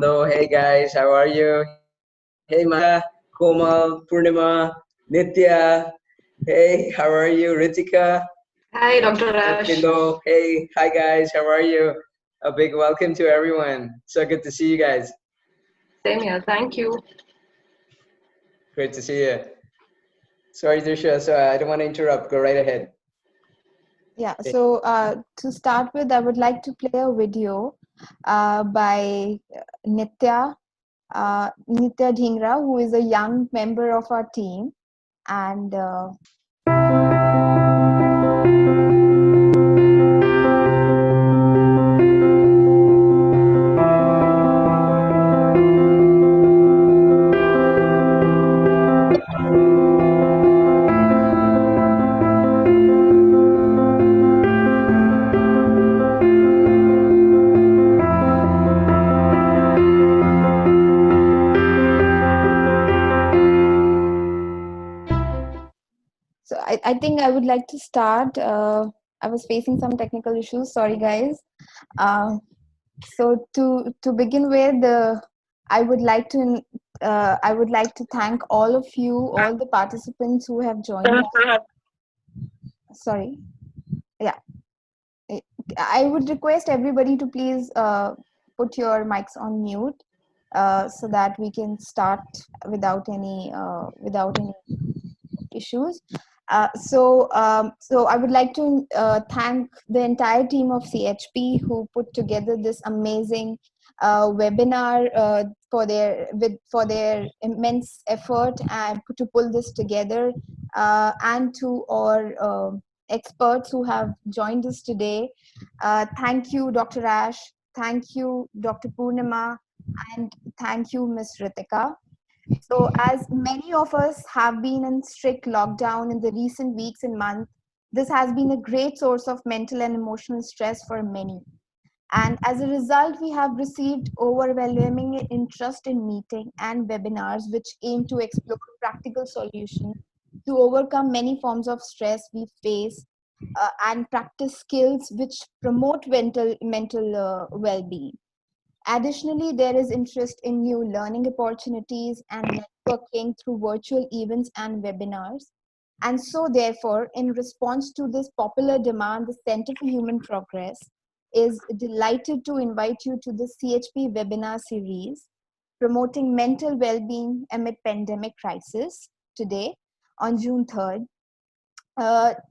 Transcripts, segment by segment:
Hello, hey guys, how are you? Hey Maya, Komal, Poornima, Nitya. Hey, how are you? Ritika, Hi, Dr. Ash. Pindo. Hey, hi guys, how are you? A big welcome to everyone. So good to see you guys. Same here. Thank you. Great to see you. Sorry, Drisha, so I don't want to interrupt. Go right ahead. Yeah, so to start with, I would like to play a video by Nitya Dhingra, who is a young member of our team. And so I think I would like to start. I was facing some technical issues. Sorry, guys. So to begin with, I would like to thank all of you, all the participants who have joined us. Sorry. Yeah. I would request everybody to please put your mics on mute so that we can start without any issues. So I would like to thank the entire team of CHP who put together this amazing webinar for their immense effort and to pull this together, and to our experts who have joined us today. Thank you, Dr. Ash. Thank you, Dr. Poornima, and thank you, Ms. Ritika. So, as many of us have been in strict lockdown in the recent weeks and months, this has been a great source of mental and emotional stress for many. And as a result, we have received overwhelming interest in meeting and webinars which aim to explore practical solutions to overcome many forms of stress we face, and practice skills which promote mental well-being. Additionally, there is interest in new learning opportunities and networking through virtual events and webinars. And so, therefore, in response to this popular demand, the Center for Human Progress is delighted to invite you to the CHP Webinar Series, promoting mental well-being amid pandemic crisis, today on June 3rd.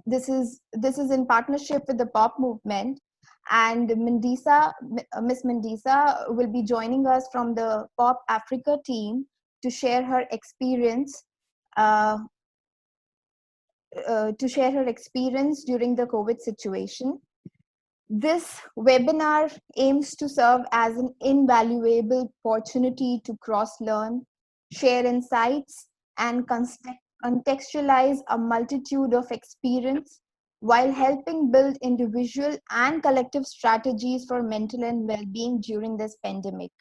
This is in partnership with the pop movement, and Miss Mandisa will be joining us from the Pop Africa team to share her experience uh, during the COVID situation. This webinar aims to serve as an invaluable opportunity to cross-learn, share insights, and contextualize a multitude of experience while helping build individual and collective strategies for mental and well-being during this pandemic.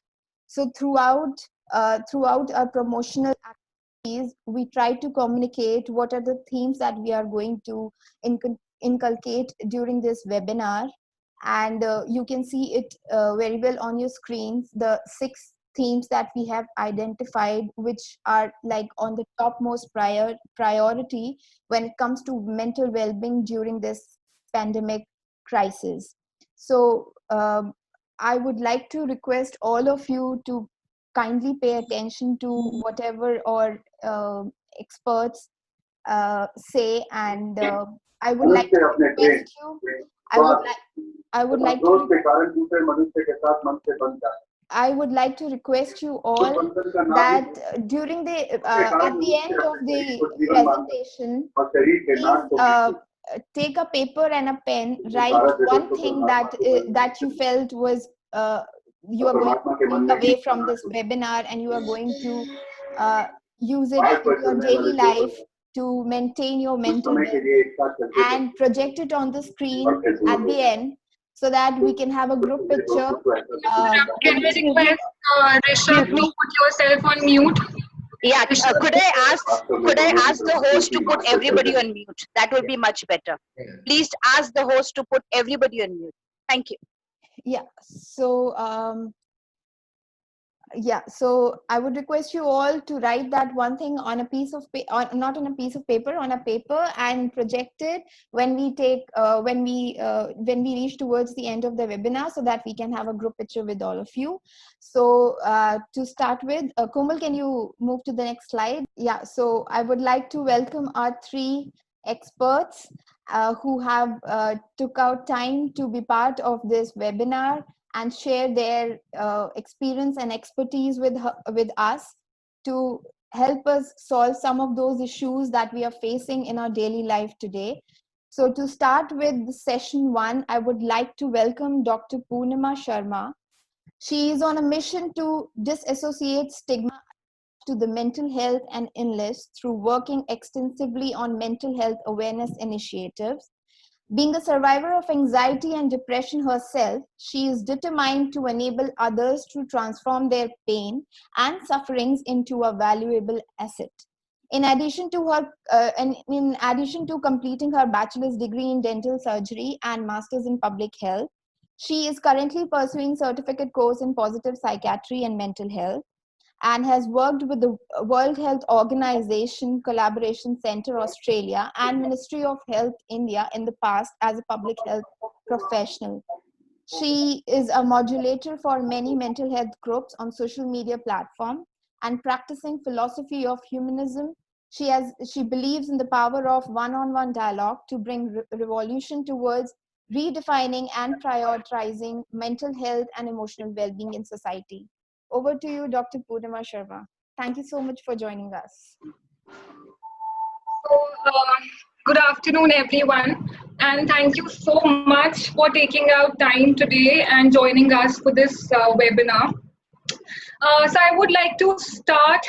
So throughout our promotional activities, we try to communicate what are the themes that we are going to inculcate during this webinar, and you can see it very well on your screens, the 6 themes that we have identified, which are like on the topmost priority when it comes to mental well-being during this pandemic crisis. So I would like to request all of you to kindly pay attention to whatever our experts say, and I would like to request you. I would like to request you all that during the at the end of the presentation, please take a paper and a pen, write one thing that you felt was you are going to take away from this webinar, and you are going to use it in your daily life to maintain your mental well-being, and project it on the screen at the end so that we can have a group picture. Can I request Rishabh to put yourself on mute? Yeah, could I ask the host to put everybody on mute? That would be much better. Please ask the host to put everybody on mute. Thank you. Yeah, so Yeah, so I would request you all to write that one thing on a piece of not on a piece of paper, on a paper, and project it when we take when we reach towards the end of the webinar, so that we can have a group picture with all of you. So to start with, Komal, can you move to the next slide? Yeah, so I would like to welcome our three experts who have took out time to be part of this webinar and share their experience and expertise with us to help us solve some of those issues that we are facing in our daily life today. So to start with session 1, I would like to welcome Dr. Poornima Sharma. She is on a mission to disassociate stigma to the mental health and illness through working extensively on mental health awareness initiatives. Being a survivor of anxiety and depression herself, she is determined to enable others to transform their pain and sufferings into a valuable asset. In addition to completing her bachelor's degree in dental surgery and master's in public health, she is currently pursuing certificate course in positive psychiatry and mental health, and has worked with the World Health Organization Collaboration Center Australia and Ministry of Health India in the past as a public health professional. She is a modulator for many mental health groups on social media platforms and practicing philosophy of humanism. She believes in the power of one-on-one dialogue to bring revolution towards redefining and prioritizing mental health and emotional well-being in society. Over to you, Dr. Poornima Sharma. Thank you so much for joining us. So, good afternoon, everyone, and thank you so much for taking out time today and joining us for this webinar. So I would like to start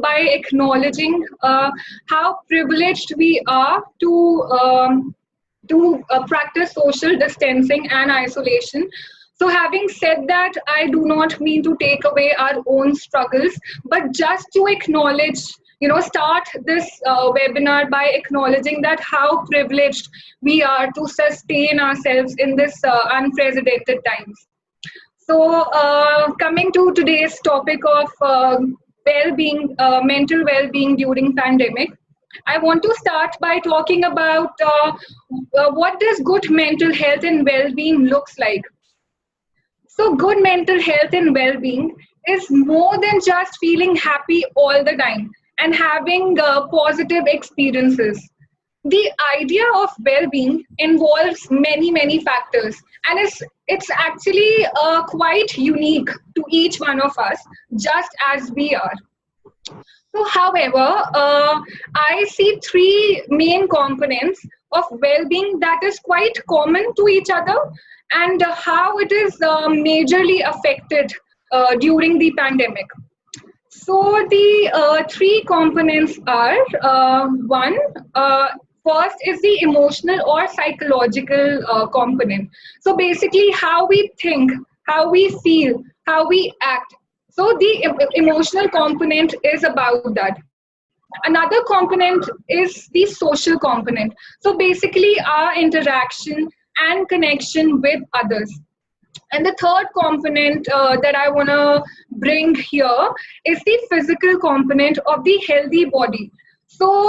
by acknowledging how privileged we are to practice social distancing and isolation. So having said that, I do not mean to take away our own struggles, but just to acknowledge, start this webinar by acknowledging that how privileged we are to sustain ourselves in this unprecedented times. So coming to today's topic of well-being, mental well-being during pandemic, I want to start by talking about what does good mental health and well-being looks like. So good mental health and well-being is more than just feeling happy all the time and having positive experiences. The idea of well-being involves many factors, and it's actually quite unique to each one of us, just as we are. So, however, I see three main components of well-being that is quite common to each other, and how it is majorly affected during the pandemic. So the three components are one, first is the emotional or psychological component. So basically how we think, how we feel, how we act. So the emotional component is about that. Another component is the social component. So basically our interaction and connection with others. And the third component that I want to bring here is the physical component of the healthy body. So,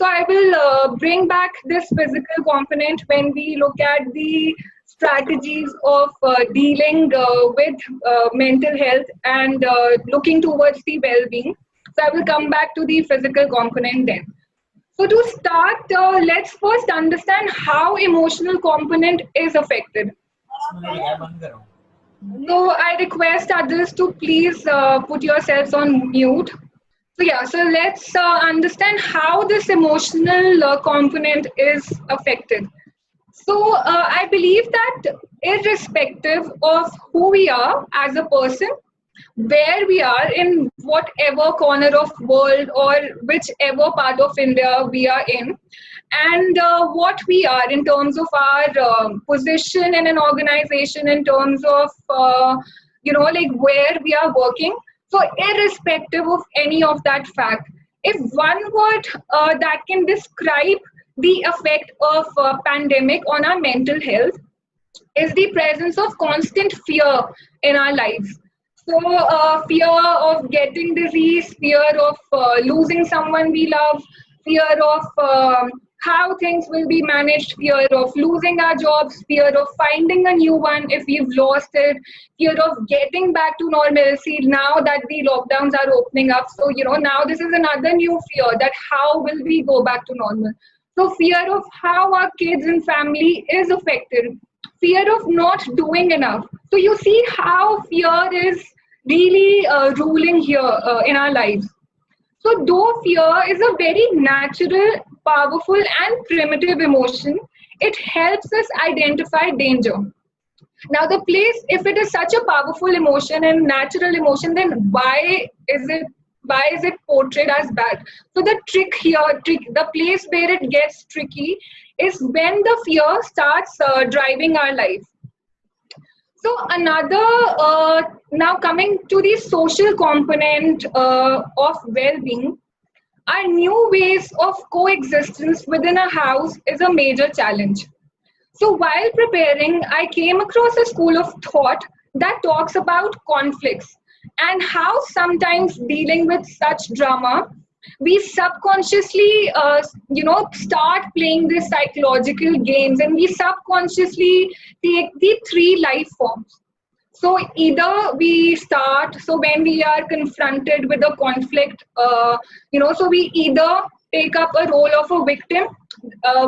I will bring back this physical component when we look at the strategies of dealing with mental health and looking towards the well-being. So I will come back to the physical component then. So to start, let's first understand how emotional component is affected. So I request others to please put yourselves on mute. So yeah, so let's understand how this emotional component is affected. So I believe that irrespective of who we are as a person, where we are in whatever corner of world or whichever part of India we are in, and what we are in terms of our position in an organization, in terms of like where we are working. So irrespective of any of that fact, if one word that can describe the effect of pandemic on our mental health is the presence of constant fear in our lives. So fear of getting disease, fear of losing someone we love, fear of how things will be managed, fear of losing our jobs, fear of finding a new one if we've lost it, fear of getting back to normalcy now that the lockdowns are opening up. So, now this is another new fear, that how will we go back to normal? So fear of how our kids and family is affected, fear of not doing enough. So you see how fear is really ruling here in our lives. So though fear is a very natural, powerful and primitive emotion, it helps us identify danger. Now the place, if it is such a powerful emotion and natural emotion, then why is it portrayed as bad? So the the place where it gets tricky is when the fear starts driving our life. So another, now coming to the social component of well-being, our new ways of coexistence within a house is a major challenge. So while preparing, I came across a school of thought that talks about conflicts and how sometimes dealing with such drama, we subconsciously, start playing these psychological games, and we subconsciously take the three life forms. So either we start, so when we are confronted with a conflict, so we either take up a role of a victim,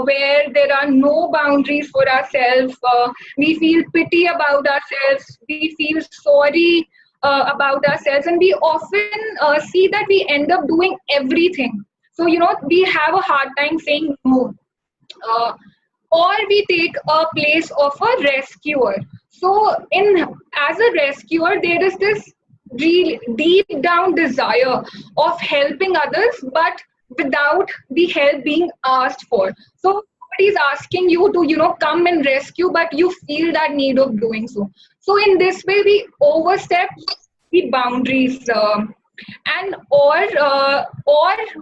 where there are no boundaries for ourselves. We feel pity about ourselves. We feel sorry about ourselves, and we often see that we end up doing everything. So, we have a hard time saying no. Uh, or we take a place of a rescuer. So, in as a rescuer, there is this real deep down desire of helping others, but without the help being asked for. So somebody is asking you to, come and rescue, but you feel that need of doing so. So in this way, we overstep the boundaries, or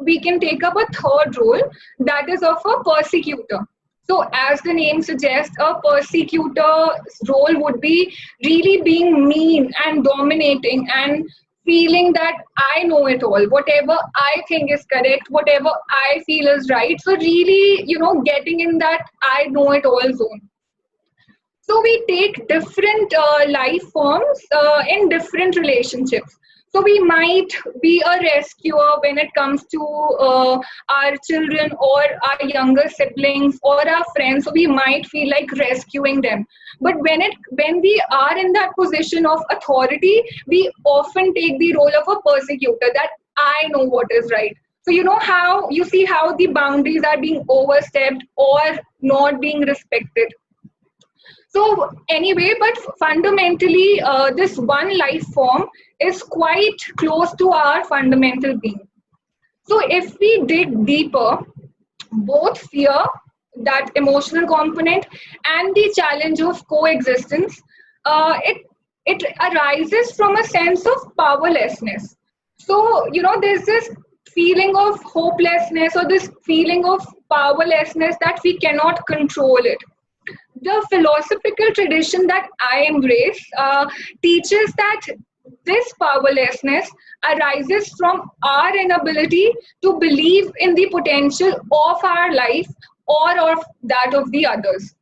we can take up a third role, that is of a persecutor. So as the name suggests, a persecutor's role would be really being mean and dominating and feeling that I know it all, whatever I think is correct, whatever I feel is right. So really, getting in that I know it all zone. So we take different life forms in different relationships. So we might be a rescuer when it comes to our children or our younger siblings or our friends. So we might feel like rescuing them. But when we are in that position of authority, we often take the role of a persecutor, that I know what is right. So you see how the boundaries are being overstepped or not being respected. So anyway, but fundamentally, this one life form is quite close to our fundamental being. So if we dig deeper, both fear, that emotional component, and the challenge of coexistence, it arises from a sense of powerlessness. So there's this feeling of hopelessness or this feeling of powerlessness, that we cannot control it. The philosophical tradition that I embrace teaches that this powerlessness arises from our inability to believe in the potential of our life or of that of the others.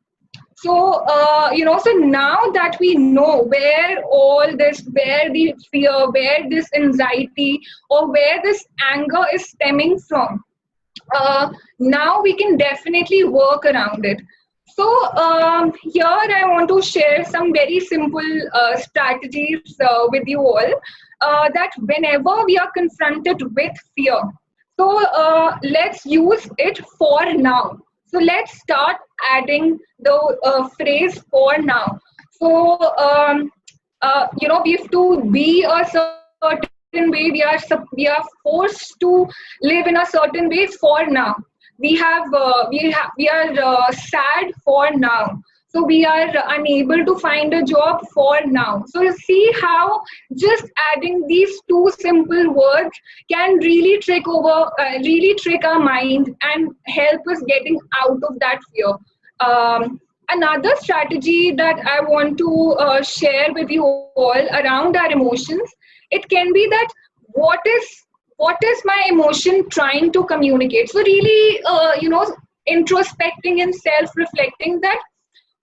So, so now that we know where the fear, where this anxiety, or where this anger is stemming from, now we can definitely work around it. So here I want to share some very simple strategies with you all, that whenever we are confronted with fear, so let's use it for now. So let's start adding the phrase for now. So, we have to be a certain way. We are forced to live in a certain way for now. We are sad for now. So we are unable to find a job for now. So you see how just adding these two simple words can really trick our mind and help us getting out of that fear. Another strategy that I want to share with you all around our emotions, it can be that what is my emotion trying to communicate. So really, introspecting and self-reflecting that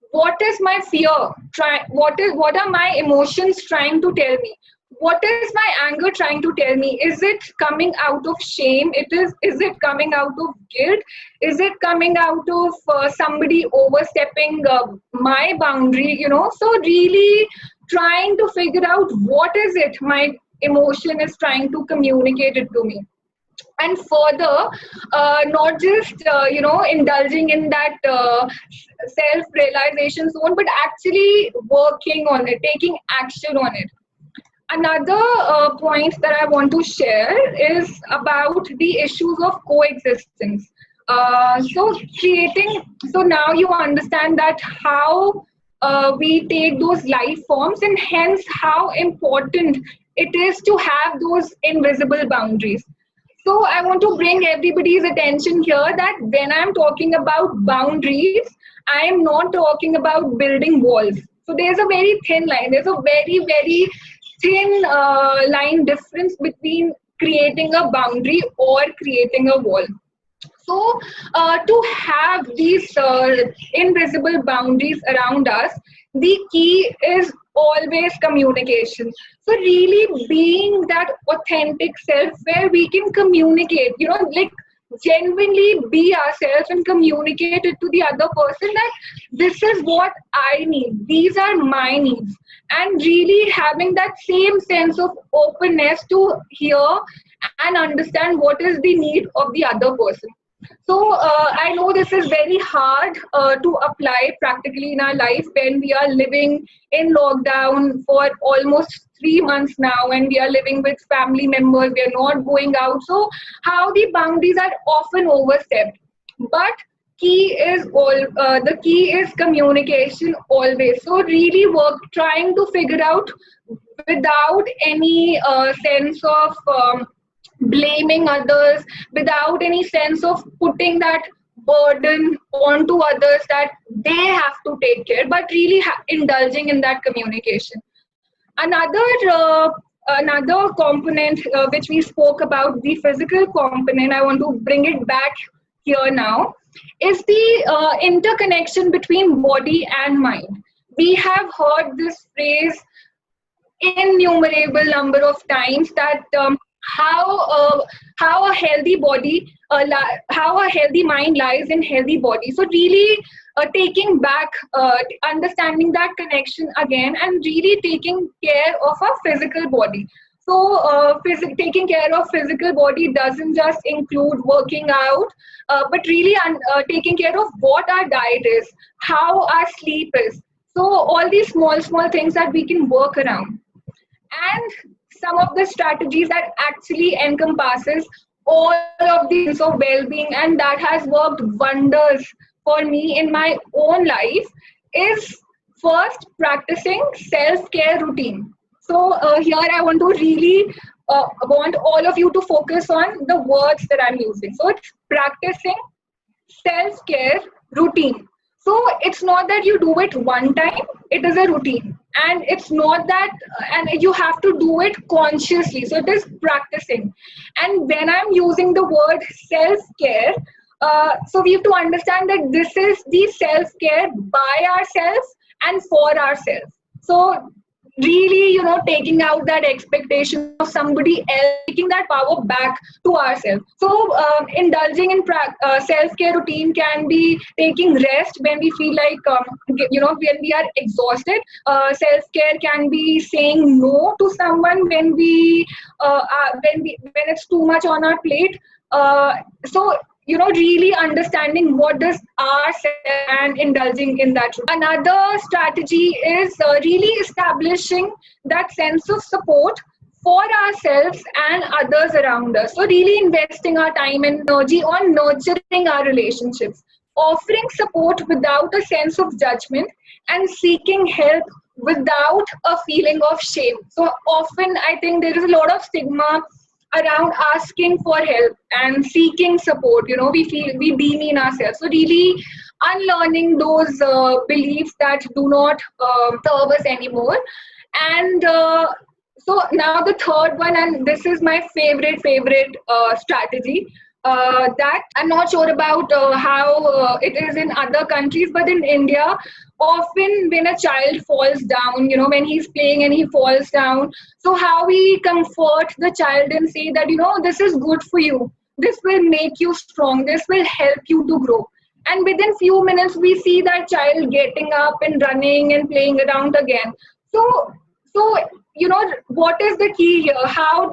what is my fear what are my emotions trying to tell me, what is my anger trying to tell me. Is it coming out of shame? Is it coming out of guilt? Is it coming out of somebody overstepping my boundary, so really trying to figure out what is it my emotion is trying to communicate it to me. And further, not just indulging in that self-realization zone, but actually working on it, taking action on it. Another point that I want to share is about the issues of coexistence. So now you understand that how we take those life forms, and hence how important it is to have those invisible boundaries. So I want to bring everybody's attention here that when I'm talking about boundaries, I am not talking about building walls. So there's a very thin line. There's a very, very thin line difference between creating a boundary or creating a wall. So to have these invisible boundaries around us, the key is always communication. So really being that authentic self where we can communicate, like genuinely be ourselves and communicate it to the other person that this is what I need, these are my needs, and really having that same sense of openness to hear and understand what is the need of the other person. So I know this is very hard to apply practically in our life when we are living in lockdown for almost 3 months now, and we are living with family members, we are not going out. So how the boundaries are often overstepped. But the key is communication always. So really trying to figure out without any sense of blaming others, without any sense of putting that burden onto others that they have to take care, but really indulging in that communication. Another component which we spoke about, the physical component, I want to bring it back here now, is the interconnection between body and mind. We have heard this phrase innumerable number of times that how a healthy body, how a healthy mind lies in healthy body. So really taking back, understanding that connection again, and really taking care of our physical body. So taking care of physical body doesn't just include working out, but really taking care of what our diet is, how our sleep is. So all these small things that we can work around. And some of the strategies that actually encompasses all of the sense of well-being, and that has worked wonders for me in my own life, is first practicing self-care routine. So here I want to really want all of you to focus on the words that I'm using. So it's practicing self-care routine. So it's not that you do it one time, it is a routine. And it's not that, and you have to do it consciously. So it is practicing. And when I'm using the word self-care, so we have to understand that this is the self-care by ourselves and for ourselves. So really, taking out that expectation of somebody else, taking that power back to ourselves. So indulging in self-care routine can be taking rest when we feel like, when we are exhausted. Self-care can be saying no to someone when it's too much on our plate. So really understanding what does ourselves and indulging in that. Another strategy is really establishing that sense of support for ourselves and others around us. So really investing our time and energy on nurturing our relationships, offering support without a sense of judgment, and seeking help without a feeling of shame. So often I think there is a lot of stigma around asking for help and seeking support. We demean ourselves. So really unlearning those beliefs that do not serve us anymore. And so now the third one, and this is my favorite strategy. That I'm not sure about how it is in other countries, but in India, often when a child falls down, when he's playing and he falls down, so how we comfort the child and say that, this is good for you. This will make you strong. This will help you to grow. And within few minutes, we see that child getting up and running and playing around again. So what is the key here?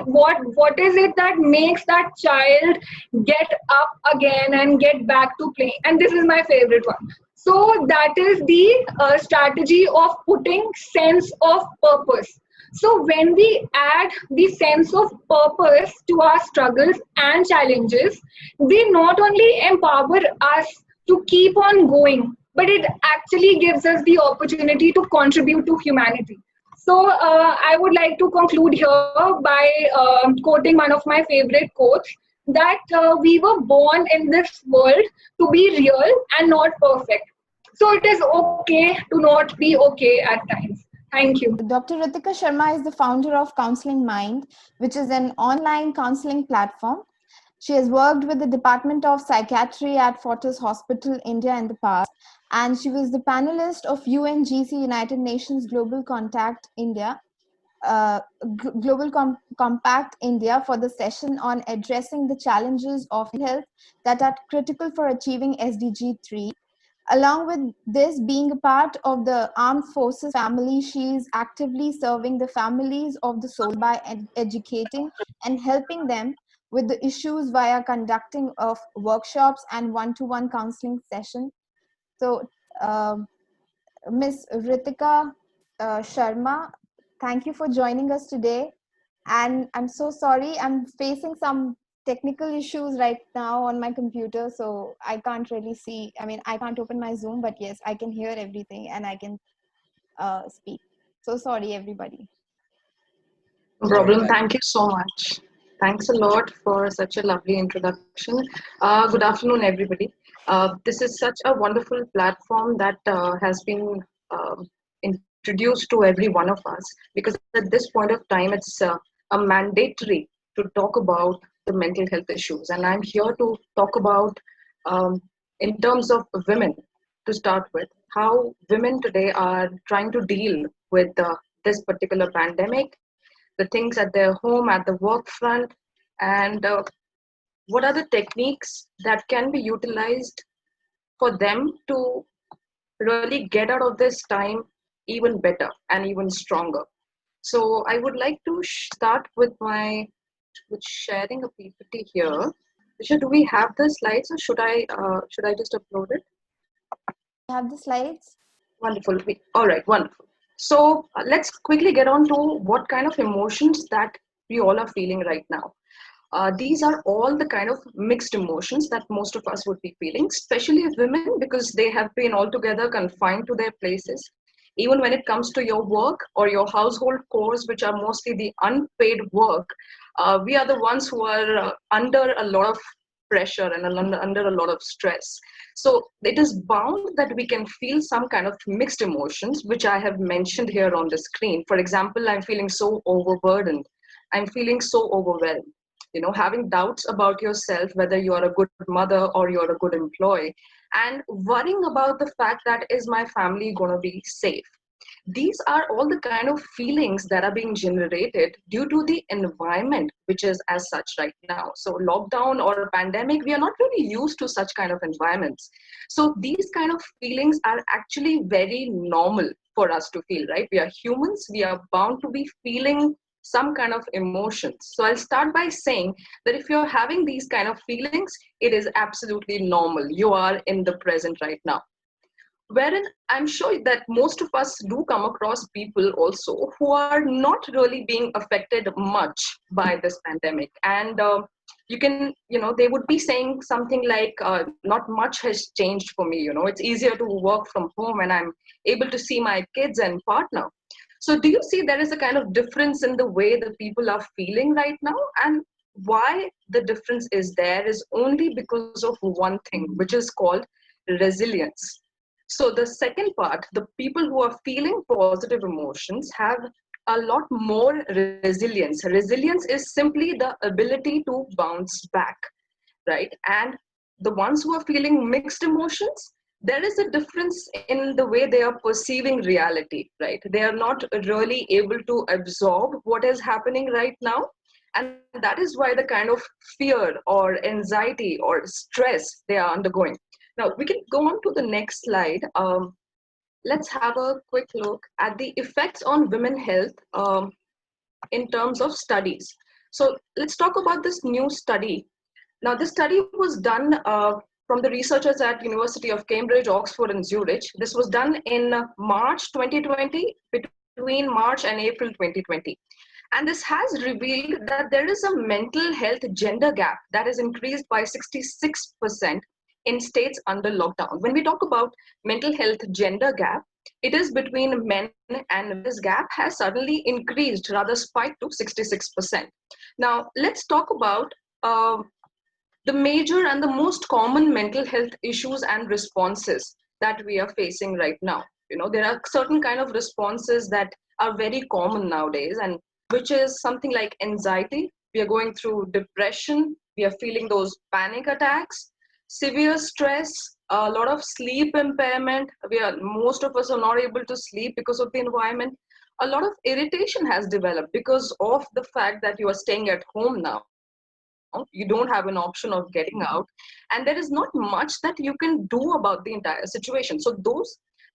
What is it that makes that child get up again and get back to playing? And this is my favorite one. So that is the strategy of putting sense of purpose. So when we add the sense of purpose to our struggles and challenges, they not only empower us to keep on going, but it actually gives us the opportunity to contribute to humanity. So I would like to conclude here by quoting one of my favorite quotes, that we were born in this world to be real and not perfect. So it is okay to not be okay at times. Thank you. Dr. Reetika Sharma is the founder of Counseling Mind, which is an online counseling platform. She has worked with the Department of Psychiatry at Fortis Hospital, India in the past, and she was the panelist of UNGC, United Nations Global Compact India, Compact India, for the session on addressing the challenges of health that are critical for achieving SDG 3. Along with this, being a part of the armed forces family, she is actively serving the families of the soldiers by educating and helping them with the issues via conducting of workshops and one-to-one counseling sessions. So, Ms. Reetika Sharma, thank you for joining us today. And I'm so sorry, I'm facing some technical issues right now on my computer, so I can't really see. I mean, I can't open my Zoom, but yes, I can hear everything and I can speak. So sorry, everybody. No problem. Thank you so much. Thanks a lot for such a lovely introduction. Good afternoon, everybody. This is such a wonderful platform that has been introduced to every one of us, because at this point of time, it's a mandatory to talk about the mental health issues. And I'm here to talk about, in terms of women, to start with, how women today are trying to deal with this particular pandemic, the things at their home, at the work front, and what are the techniques that can be utilized for them to really get out of this time even better and even stronger. So I would like to start with sharing a PPT here. Risha, do we have the slides, or should I just upload it? Have the slides? Wonderful. All right, wonderful. So let's quickly get on to what kind of emotions that we all are feeling right now. These are all the kind of mixed emotions that most of us would be feeling, especially women, because they have been altogether confined to their places. Even when it comes to your work or your household chores, which are mostly the unpaid work, we are the ones who are under a lot of pressure and under a lot of stress. So it is bound that we can feel some kind of mixed emotions, which I have mentioned here on the screen. For example, I'm feeling so overburdened. I'm feeling so overwhelmed. Having doubts about yourself, whether you are a good mother or you're a good employee, and worrying about the fact that, is my family going to be safe? These are all the kind of feelings that are being generated due to the environment, which is as such right now. So lockdown or pandemic, we are not really used to such kind of environments. So these kind of feelings are actually very normal for us to feel, right? We are humans, we are bound to be feeling some kind of emotions. So I'll start by saying that if you're having these kind of feelings, it is absolutely normal. You are in the present right now. Wherein I'm sure that most of us do come across people also who are not really being affected much by this pandemic. And they would be saying something like, not much has changed for me. It's easier to work from home and I'm able to see my kids and partner. So do you see there is a kind of difference in the way that people are feeling right now? And why the difference is there is only because of one thing, which is called resilience. So the second part, the people who are feeling positive emotions have a lot more resilience. Resilience is simply the ability to bounce back, right? And the ones who are feeling mixed emotions, there is a difference in the way they are perceiving reality, right? They are not really able to absorb what is happening right now. And that is why the kind of fear or anxiety or stress they are undergoing. Now, we can go on to the next slide. Let's have a quick look at the effects on women health in terms of studies. So let's talk about this new study. Now, this study was done from the researchers at University of Cambridge, Oxford, and Zurich. This was done in March 2020, between March and April 2020. And this has revealed that there is a mental health gender gap that is increased by 66% in states under lockdown. When we talk about mental health gender gap, it is between men and this gap has suddenly increased, rather spiked to 66%. Now, let's talk about the major and the most common mental health issues and responses that we are facing right now. There are certain kind of responses that are very common nowadays, and which is something like anxiety. We are going through depression. We are feeling those panic attacks, severe stress, a lot of sleep impairment. Most of us are not able to sleep because of the environment. A lot of irritation has developed because of the fact that you are staying at home now. You don't have an option of getting out, and there is not much that you can do about the entire situation. So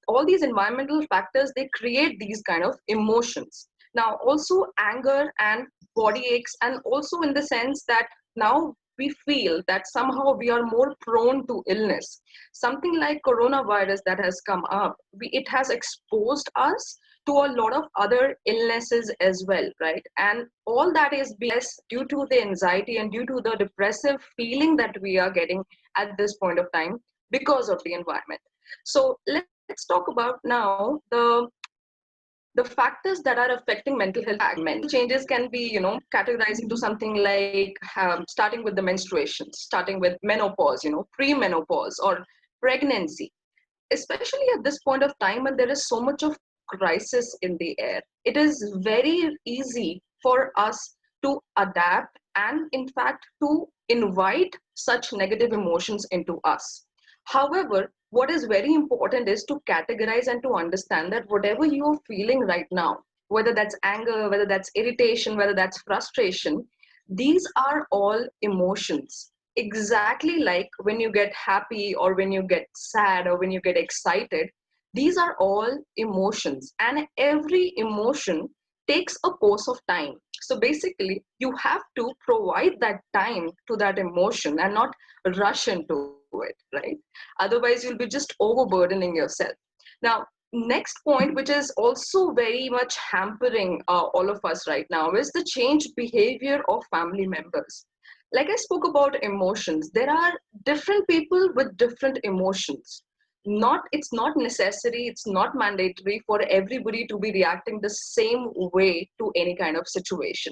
all these environmental factors, they create these kind of emotions. Now, also anger and body aches, and also in the sense that now we feel that somehow we are more prone to illness. Something like coronavirus that has come up, it has exposed us to a lot of other illnesses as well, right? And all that is due to the anxiety and due to the depressive feeling that we are getting at this point of time because of the environment. So let's talk about now the factors that are affecting mental health. Mental changes can be, categorized into something like starting with the menstruation, starting with menopause, pre-menopause or pregnancy, especially at this point of time when there is so much of crisis in the air. It is very easy for us to adapt and in fact to invite such negative emotions into us. However, what is very important is to categorize and to understand that whatever you are feeling right now, whether that's anger, whether that's irritation, whether that's frustration, these are all emotions. Exactly like when you get happy or when you get sad or when you get excited, these are all emotions, and every emotion takes a course of time. So basically, you have to provide that time to that emotion and not rush into it, right? Otherwise, you'll be just overburdening yourself. Now, next point, which is also very much hampering all of us right now, is the changed behavior of family members. Like I spoke about emotions, there are different people with different emotions. It's not necessary, it's not mandatory for everybody to be reacting the same way to any kind of situation.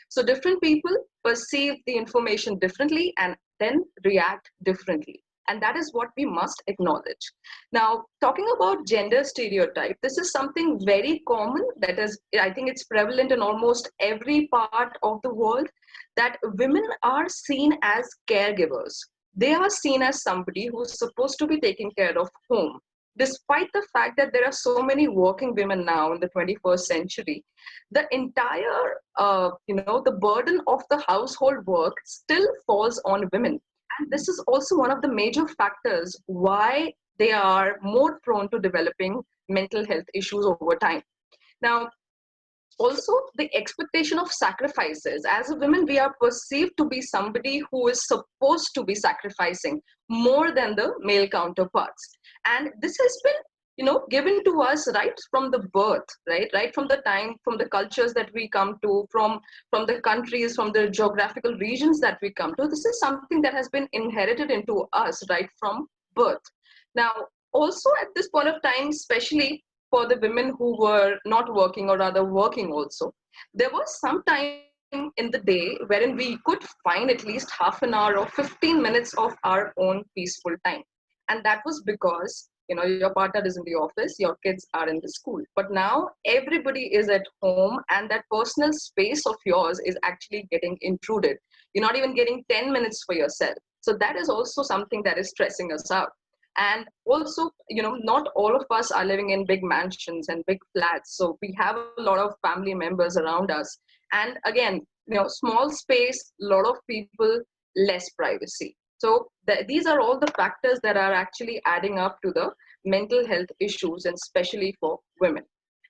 So different people perceive the information differently and then react differently. And that is what we must acknowledge. Now, talking about gender stereotype, this is something very common that is, I think it's prevalent in almost every part of the world, that women are seen as caregivers. They are seen as somebody who's supposed to be taking care of home. Despite the fact that there are so many working women now in the 21st century, the entire, the burden of the household work still falls on women. And this is also one of the major factors why they are more prone to developing mental health issues over time. Now, also the expectation of sacrifices. As a woman, we are perceived to be somebody who is supposed to be sacrificing more than the male counterparts. And this has been given to us right from the birth, right from the time, from the cultures that we come to, from the countries, from the geographical regions that we come to. This is something that has been inherited into us right from birth. Now, also at this point of time, especially for the women who were not working or rather working also, there was some time in the day wherein we could find at least half an hour or 15 minutes of our own peaceful time. And that was because, your partner is in the office, your kids are in the school. But now everybody is at home, and that personal space of yours is actually getting intruded. You're not even getting 10 minutes for yourself. So that is also something that is stressing us out. And also, not all of us are living in big mansions and big flats. So we have a lot of family members around us. And again, small space, a lot of people, less privacy. So these are all the factors that are actually adding up to the mental health issues, and especially for women.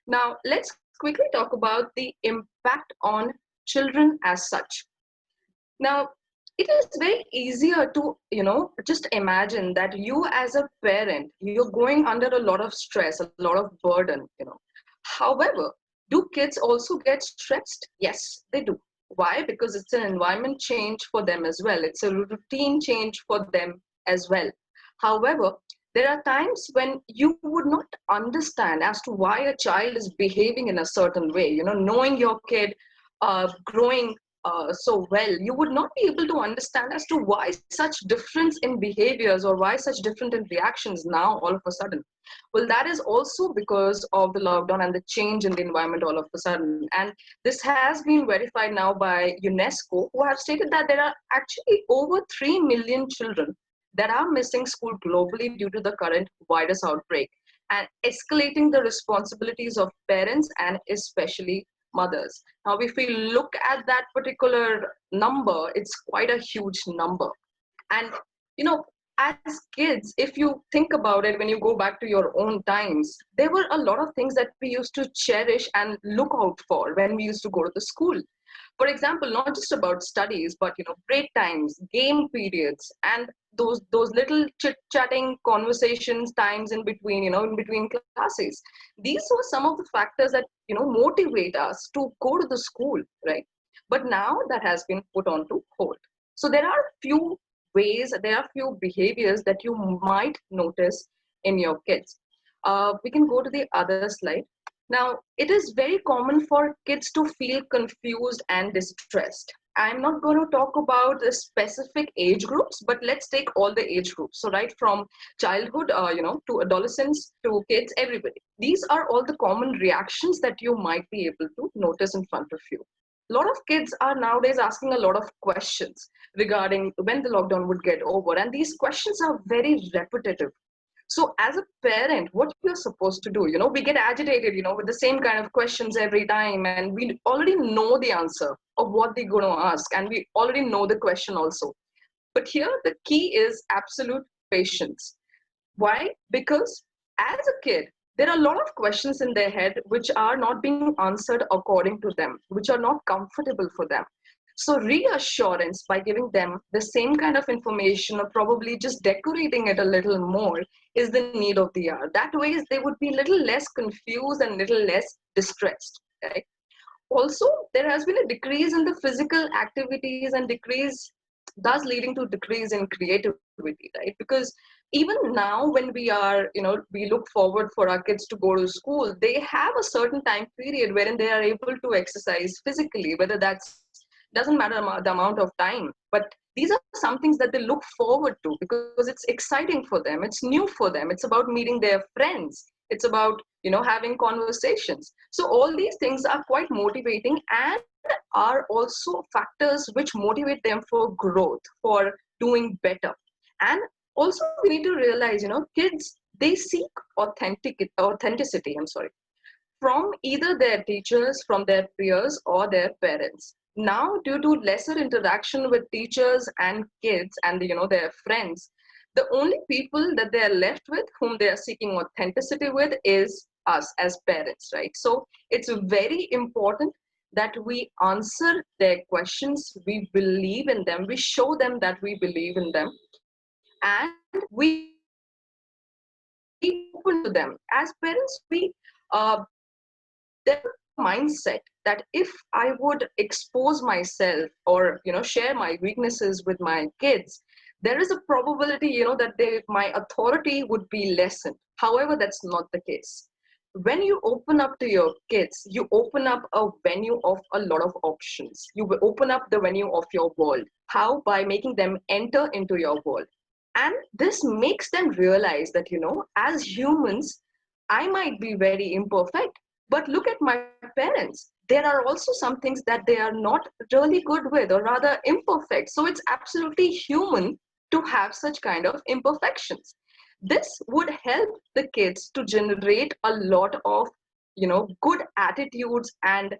Now, let's quickly talk about the impact on children as such. Now, it is very easier to, just imagine that you as a parent, you're going under a lot of stress, a lot of burden. However, do kids also get stressed? Yes, they do. Why? Because it's an environment change for them as well. It's a routine change for them as well. However, there are times when you would not understand as to why a child is behaving in a certain way. Knowing your kid growing so well, you would not be able to understand as to why such difference in behaviors or why such different in reactions now all of a sudden. Well, that is also because of the lockdown and the change in the environment all of a sudden. And this has been verified now by UNESCO, who have stated that there are actually over 3 million children that are missing school globally due to the current virus outbreak, and escalating the responsibilities of parents and especially mothers. Now, if we look at that particular number, it's quite a huge number. And, as kids, if you think about it, when you go back to your own times, there were a lot of things that we used to cherish and look out for when we used to go to the school. For example, not just about studies, but break times, game periods, and those little chit-chatting conversations times in between, in between classes. These were some of the factors that motivate us to go to the school, right? But now that has been put on to hold. So there are few ways, there are few behaviors that you might notice in your kids. We can go to the other slide. Now, it is very common for kids to feel confused and distressed. I'm not going to talk about the specific age groups, but let's take all the age groups. So right from childhood, to adolescents, to kids, everybody. These are all the common reactions that you might be able to notice in front of you. A lot of kids are nowadays asking a lot of questions regarding when the lockdown would get over. And these questions are very repetitive. So as a parent, what you're supposed to do, we get agitated, with the same kind of questions every time, and we already know the answer of what they're going to ask, and we already know the question also. But here, the key is absolute patience. Why? Because as a kid, there are a lot of questions in their head which are not being answered according to them, which are not comfortable for them. So reassurance by giving them the same kind of information, or probably just decorating it a little more, is the need of the hour. That way they would be a little less confused and little less distressed. Right? Also, there has been a decrease in the physical activities, and decrease thus leading to decrease in creativity, right? Because even now when we are, we look forward for our kids to go to school, they have a certain time period wherein they are able to exercise physically, whether that's doesn't matter the amount of time, but these are some things that they look forward to because it's exciting for them, it's new for them, it's about meeting their friends, it's about having conversations. So all these things are quite motivating and are also factors which motivate them for growth, for doing better. And also we need to realize, kids, they seek authenticity, from either their teachers, from their peers, or their parents. Now, due to lesser interaction with teachers and kids and their friends, the only people that they are left with, whom they are seeking authenticity with, is us as parents, right? So it's very important that we answer their questions, we believe in them, we show them that we believe in them, and we open to them. As parents, we there's a mindset that if I would expose myself or share my weaknesses with my kids, there is a probability that my authority would be lessened. However, that's not the case. When you open up to your kids, you open up a venue of a lot of options. You will open up the venue of your world. How? By making them enter into your world. And this makes them realize that, as humans, I might be very imperfect, but look at my parents. There are also some things that they are not really good with, or rather imperfect. So it's absolutely human to have such kind of imperfections. This would help the kids to generate a lot of, good attitudes and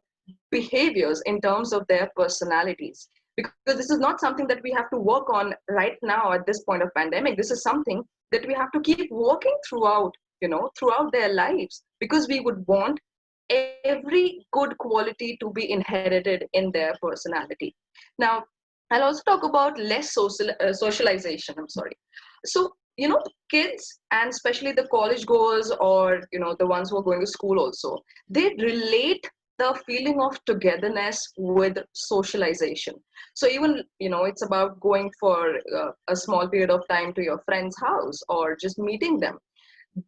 behaviors in terms of their personalities, because this is not something that we have to work on right now at this point of pandemic. This is something that we have to keep working throughout, throughout their lives, because we would want every good quality to be inherited in their personality. Now, I'll also talk about less socialization. I'm sorry. So, kids, and especially the college goers, or the ones who are going to school also, they relate the feeling of togetherness with socialization. So even, it's about going for a small period of time to your friend's house, or just meeting them.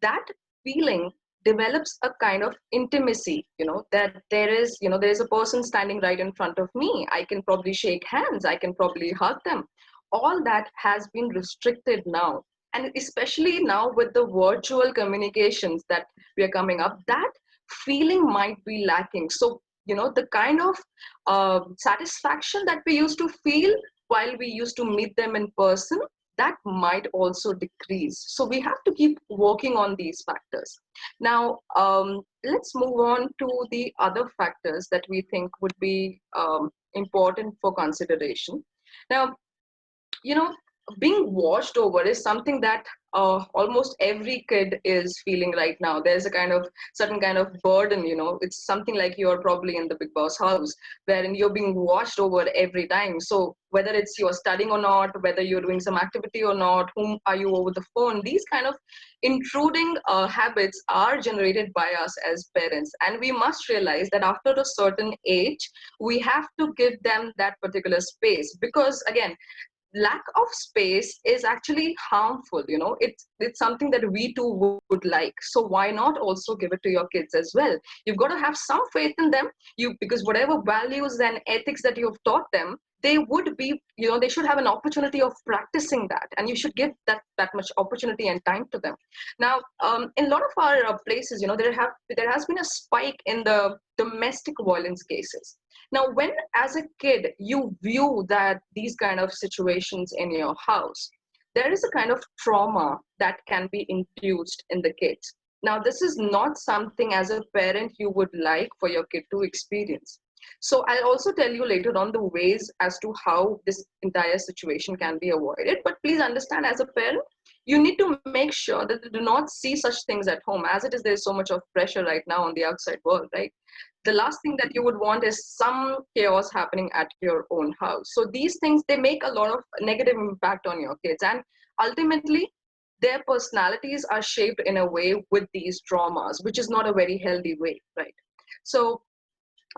That feeling develops a kind of intimacy, that there is a person standing right in front of me. I can probably shake hands, I can probably hug them. All that has been restricted now, and especially now with the virtual communications that we are coming up, that feeling might be lacking. So, the kind of satisfaction that we used to feel while we used to meet them in person, that might also decrease. So we have to keep working on these factors. Now, let's move on to the other factors that we think would be important for consideration. Now, being washed over is something that almost every kid is feeling right now. There's a kind of certain kind of burden, it's something like you're probably in the big boss house, wherein you're being washed over every time. So whether it's you're studying or not, whether you're doing some activity or not, whom are you over the phone, these kind of intruding habits are generated by us as parents. And we must realize that after a certain age, we have to give them that particular space, because again, lack of space is actually harmful. It's something that we too would like. So why not also give it to your kids as well? You've got to have some faith in them, because whatever values and ethics that you've taught them, they would be, they should have an opportunity of practicing that, and you should give that much opportunity and time to them. Now, in a lot of our places, there has been a spike in the domestic violence cases. Now, when as a kid you view that these kind of situations in your house, there is a kind of trauma that can be induced in the kids. Now, this is not something as a parent you would like for your kid to experience. So I'll also tell you later on the ways as to how this entire situation can be avoided. But please understand, as a parent, you need to make sure that they do not see such things at home. As it is, there's so much of pressure right now on the outside world, right? The last thing that you would want is some chaos happening at your own house. So these things, they make a lot of negative impact on your kids, and ultimately their personalities are shaped in a way with these traumas, which is not a very healthy way, right? So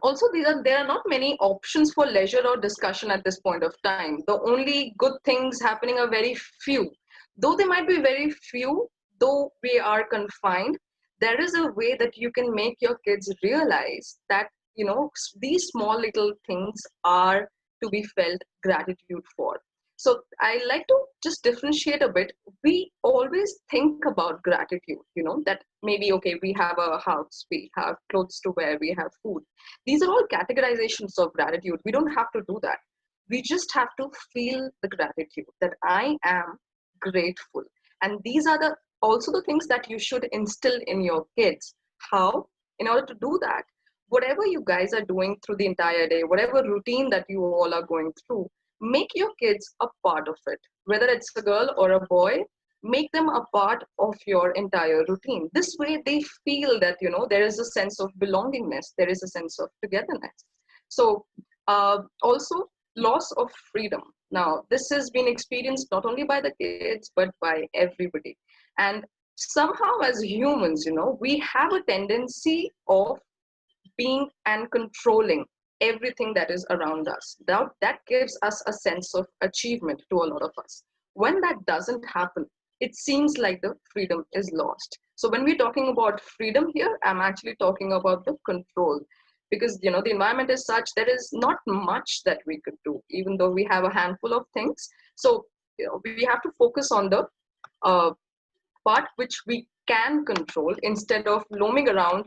also, there are not many options for leisure or discussion at this point of time. The only good things happening are very few. Though they might be very few, though we are confined, there is a way that you can make your kids realize that, these small little things are to be felt gratitude for. So I like to just differentiate a bit. We always think about gratitude, that maybe, okay, we have a house, we have clothes to wear, we have food. These are all categorizations of gratitude. We don't have to do that. We just have to feel the gratitude that I am grateful. And these are also the things that you should instill in your kids. How? In order to do that, whatever you guys are doing through the entire day, whatever routine that you all are going through, make your kids a part of it. Whether it's a girl or a boy, make them a part of your entire routine. This way they feel that, there is a sense of belongingness, there is a sense of togetherness. So also, loss of freedom. Now, this has been experienced not only by the kids, but by everybody. And somehow as humans, we have a tendency of being and controlling everything that is around us. That gives us a sense of achievement to a lot of us. When that doesn't happen, it seems like the freedom is lost. So when we're talking about freedom here, I'm actually talking about the control. Because the environment is such, there is not much that we could do, even though we have a handful of things. So we have to focus on the part which we can control instead of roaming around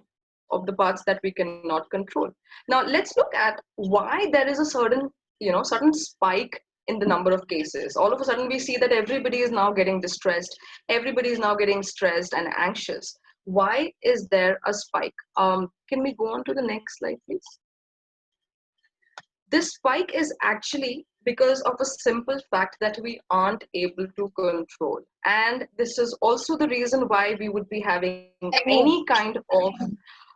of the parts that we cannot control. Now let's look at why there is a certain spike in the number of cases. All of a sudden we see that everybody is now getting distressed, everybody is now getting stressed and anxious. Why is there a spike? Can we go on to the next slide, please? This spike is actually because of a simple fact that we aren't able to control. And this is also the reason why we would be having any kind of,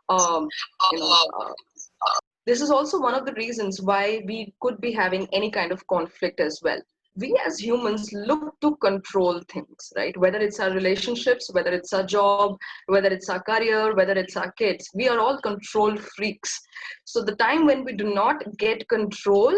um, you know, uh, this is also one of the reasons why we could be having any kind of conflict as well. We as humans look to control things, right? Whether it's our relationships, whether it's our job, whether it's our career, whether it's our kids, we are all control freaks. So the time when we do not get control,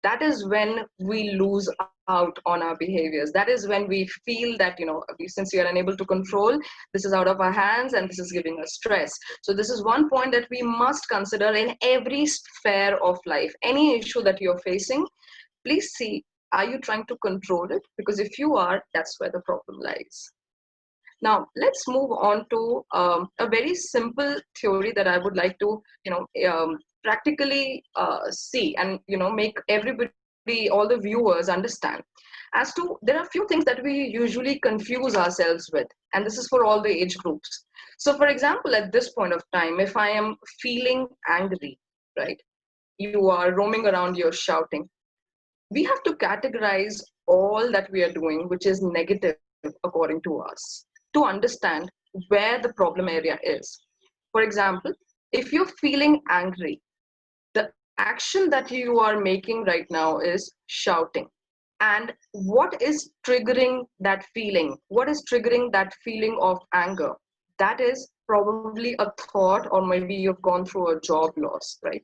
that is when we lose out on our behaviors. That is when we feel that, since we are unable to control, this is out of our hands and this is giving us stress. So this is one point that we must consider in every sphere of life. Any issue that you're facing, please see, are you trying to control it? Because if you are, that's where the problem lies. Now, let's move on to a very simple theory that I would like to, practically see and, make everybody, all the viewers understand. As to, there are a few things that we usually confuse ourselves with, and this is for all the age groups. So, for example, at this point of time, if I am feeling angry, right, you are roaming around, you're shouting, we have to categorize all that we are doing, which is negative according to us, to understand where the problem area is. For example, if you're feeling angry, the action that you are making right now is shouting. And what is triggering that feeling? What is triggering that feeling of anger? That is probably a thought, or maybe you've gone through a job loss, right?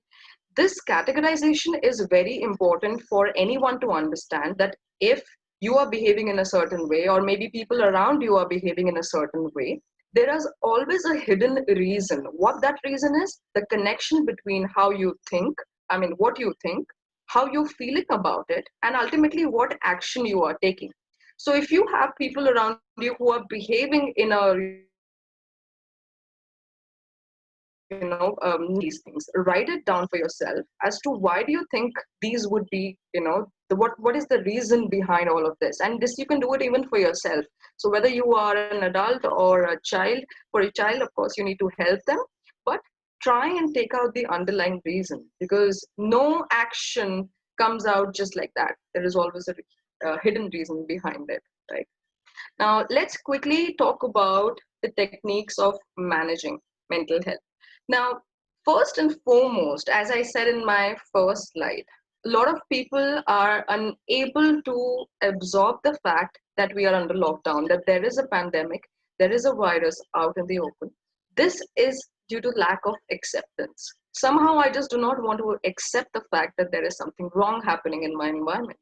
This categorization is very important for anyone to understand, that if you are behaving in a certain way, or maybe people around you are behaving in a certain way, there is always a hidden reason. What that reason is, the connection between how you think, what you think, how you're feeling about it, and ultimately what action you are taking. So if you have people around you who are behaving in a these things, write it down for yourself as to why do you think these would be, what is the reason behind all of this. And this, you can do it even for yourself. So whether you are an adult or a child, for a child, of course, you need to help them, but try and take out the underlying reason, because no action comes out just like that. There is always a hidden reason behind it, right? Now, let's quickly talk about the techniques of managing mental health. Now, first and foremost, as I said in my first slide, a lot of people are unable to absorb the fact that we are under lockdown, that there is a pandemic, there is a virus out in the open. This is due to lack of acceptance. Somehow I just do not want to accept the fact that there is something wrong happening in my environment.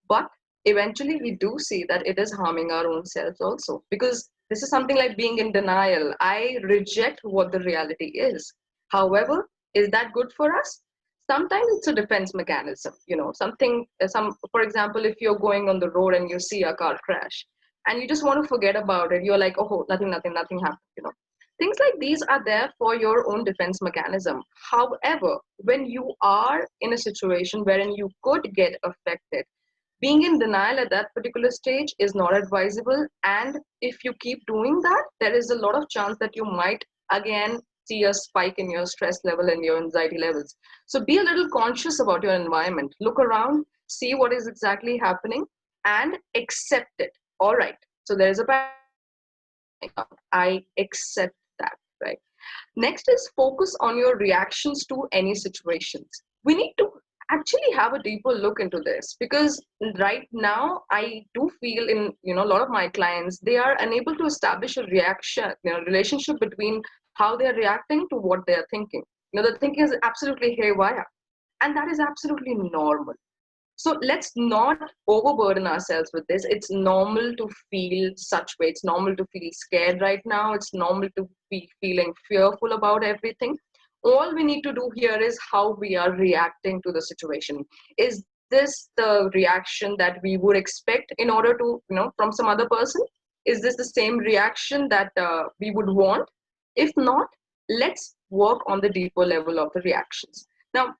But eventually we do see that it is harming our own selves also, because this is something like being in denial. I reject what the reality is. However, is that good for us? Sometimes it's a defense mechanism, for example, if you're going on the road and you see a car crash and you just want to forget about it, you're like, oh, nothing happened, Things like these are there for your own defense mechanism. However, when you are in a situation wherein you could get affected, being in denial at that particular stage is not advisable. And if you keep doing that, there is a lot of chance that you might again see a spike in your stress level and your anxiety levels. So be a little conscious about your environment. Look around, see what is exactly happening, and accept it. All right. So there is a pandemic. I accept that, right? Next is focus on your reactions to any situations. We need to actually have a deeper look into this, because right now I do feel in a lot of my clients, they are unable to establish a relationship between how they are reacting to what they are thinking. The thinking is absolutely haywire, and that is absolutely normal. So let's not overburden ourselves with this. It's normal to feel such way. It's normal to feel scared right now. It's normal to be feeling fearful about everything. All we need to do here is how we are reacting to the situation. Is this the reaction that we would expect in order to, from some other person? Is this the same reaction that we would want? If not, let's work on the deeper level of the reactions. Now,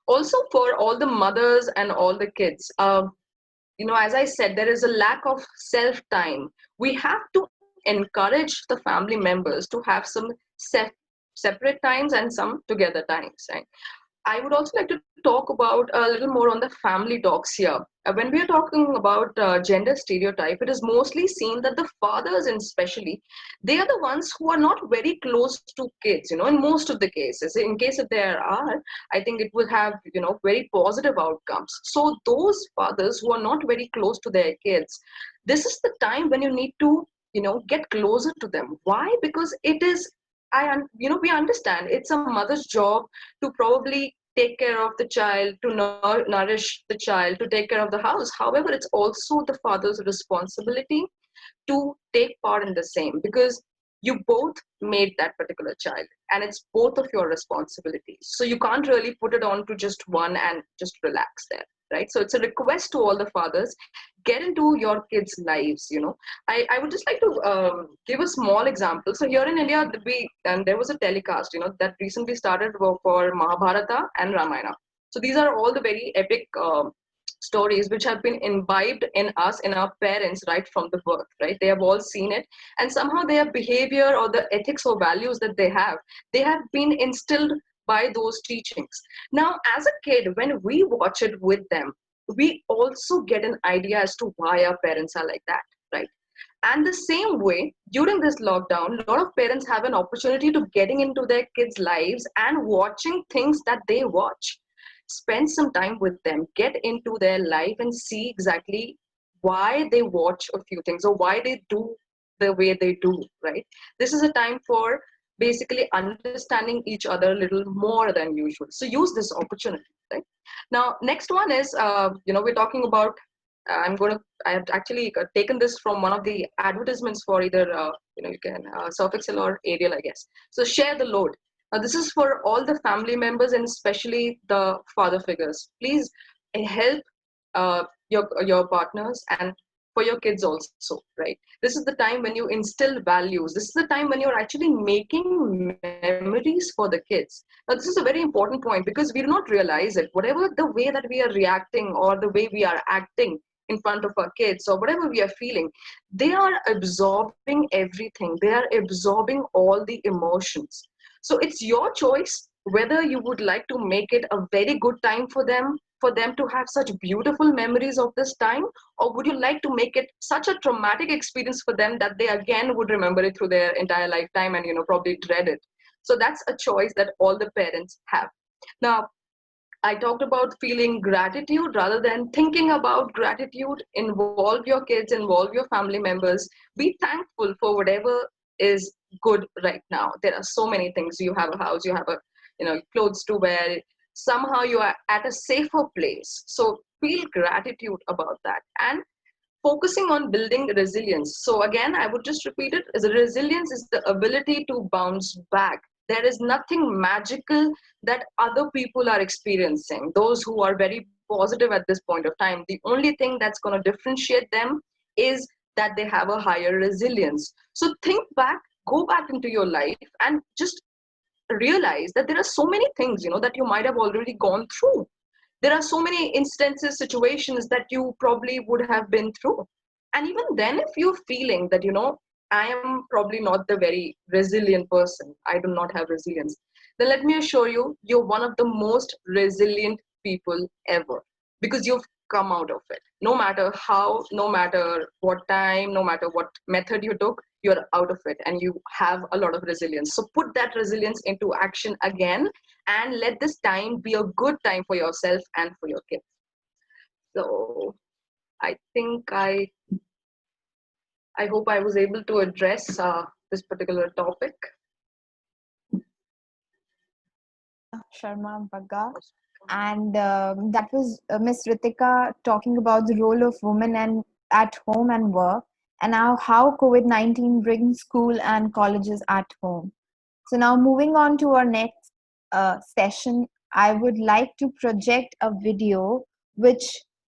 also for all the mothers and all the kids, as I said, there is a lack of self time. We have to encourage the family members to have some separate times and some together times, right? I would also like to talk about a little more on the family talks here. When we are talking about gender stereotype, it is mostly seen that the fathers, and especially, they are the ones who are not very close to kids. In most of the cases, in case if there are, I think it will have very positive outcomes. So those fathers who are not very close to their kids, this is the time when you need to get closer to them. Why? Because it is we understand it's a mother's job to probably take care of the child, to nourish the child, to take care of the house. However, it's also the father's responsibility to take part in the same, because you both made that particular child and it's both of your responsibilities. So you can't really put it on to just one and just relax there, right? So it's a request to all the fathers, get into your kids' lives. I would just like to give a small example. So here in India, there was a telecast that recently started for Mahabharata and Ramayana. So these are all the very epic stories which have been imbibed in us, in our parents, right from the birth, right? They have all seen it, and somehow their behavior or the ethics or values that they have been instilled by those teachings. Now, as a kid, when we watch it with them, we also get an idea as to why our parents are like that, right? And the same way, during this lockdown, a lot of parents have an opportunity to getting into their kids' lives and watching things that they watch. Spend some time with them, get into their life and see exactly why they watch a few things or why they do the way they do, right? This is a time for basically understanding each other a little more than usual. So use this opportunity, right? Now, next one is, we're talking about, I have actually taken this from one of the advertisements for either, you can, Surf Excel or Ariel, I guess. So share the load. This is for all the family members and especially the father figures. Please help your partners and for your kids also, right? This is the time when you instill values. This is the time when you're actually making memories for the kids. Now, this is a very important point because we do not realize it. Whatever the way that we are reacting or the way we are acting in front of our kids or whatever we are feeling, they are absorbing everything. They are absorbing all the emotions. So it's your choice whether you would like to make it a very good time for them to have such beautiful memories of this time, or would you like to make it such a traumatic experience for them that they again would remember it through their entire lifetime and probably dread it. So that's a choice that all the parents have. Now, I talked about feeling gratitude rather than thinking about gratitude. Involve your kids, involve your family members. Be thankful for whatever is good right now. There are so many things. You have a house, you have a clothes to wear. Somehow you are at a safer place. So feel gratitude about that. And focusing on building resilience. So again, I would just repeat it, as resilience is the ability to bounce back. There is nothing magical that other people are experiencing. Those who are very positive at this point of time, the only thing that's going to differentiate them is that they have a higher resilience. So think back, go back into your life and just realize that there are so many things, that you might have already gone through. There are so many instances, situations that you probably would have been through. And even then, if you're feeling that, I am probably not the very resilient person, I do not have resilience, then let me assure you, you're one of the most resilient people ever, because you've come out of it. No matter how, no matter what time, no matter what method you took, you're out of it and you have a lot of resilience. So put that resilience into action again and let this time be a good time for yourself and for your kids. So I think I hope I was able to address this particular topic. Sharma Bagga. And that was Miss Reetika talking about the role of women and at home and work, and now how COVID-19 brings school and colleges at home. So now moving on to our next session, I would like to project a video which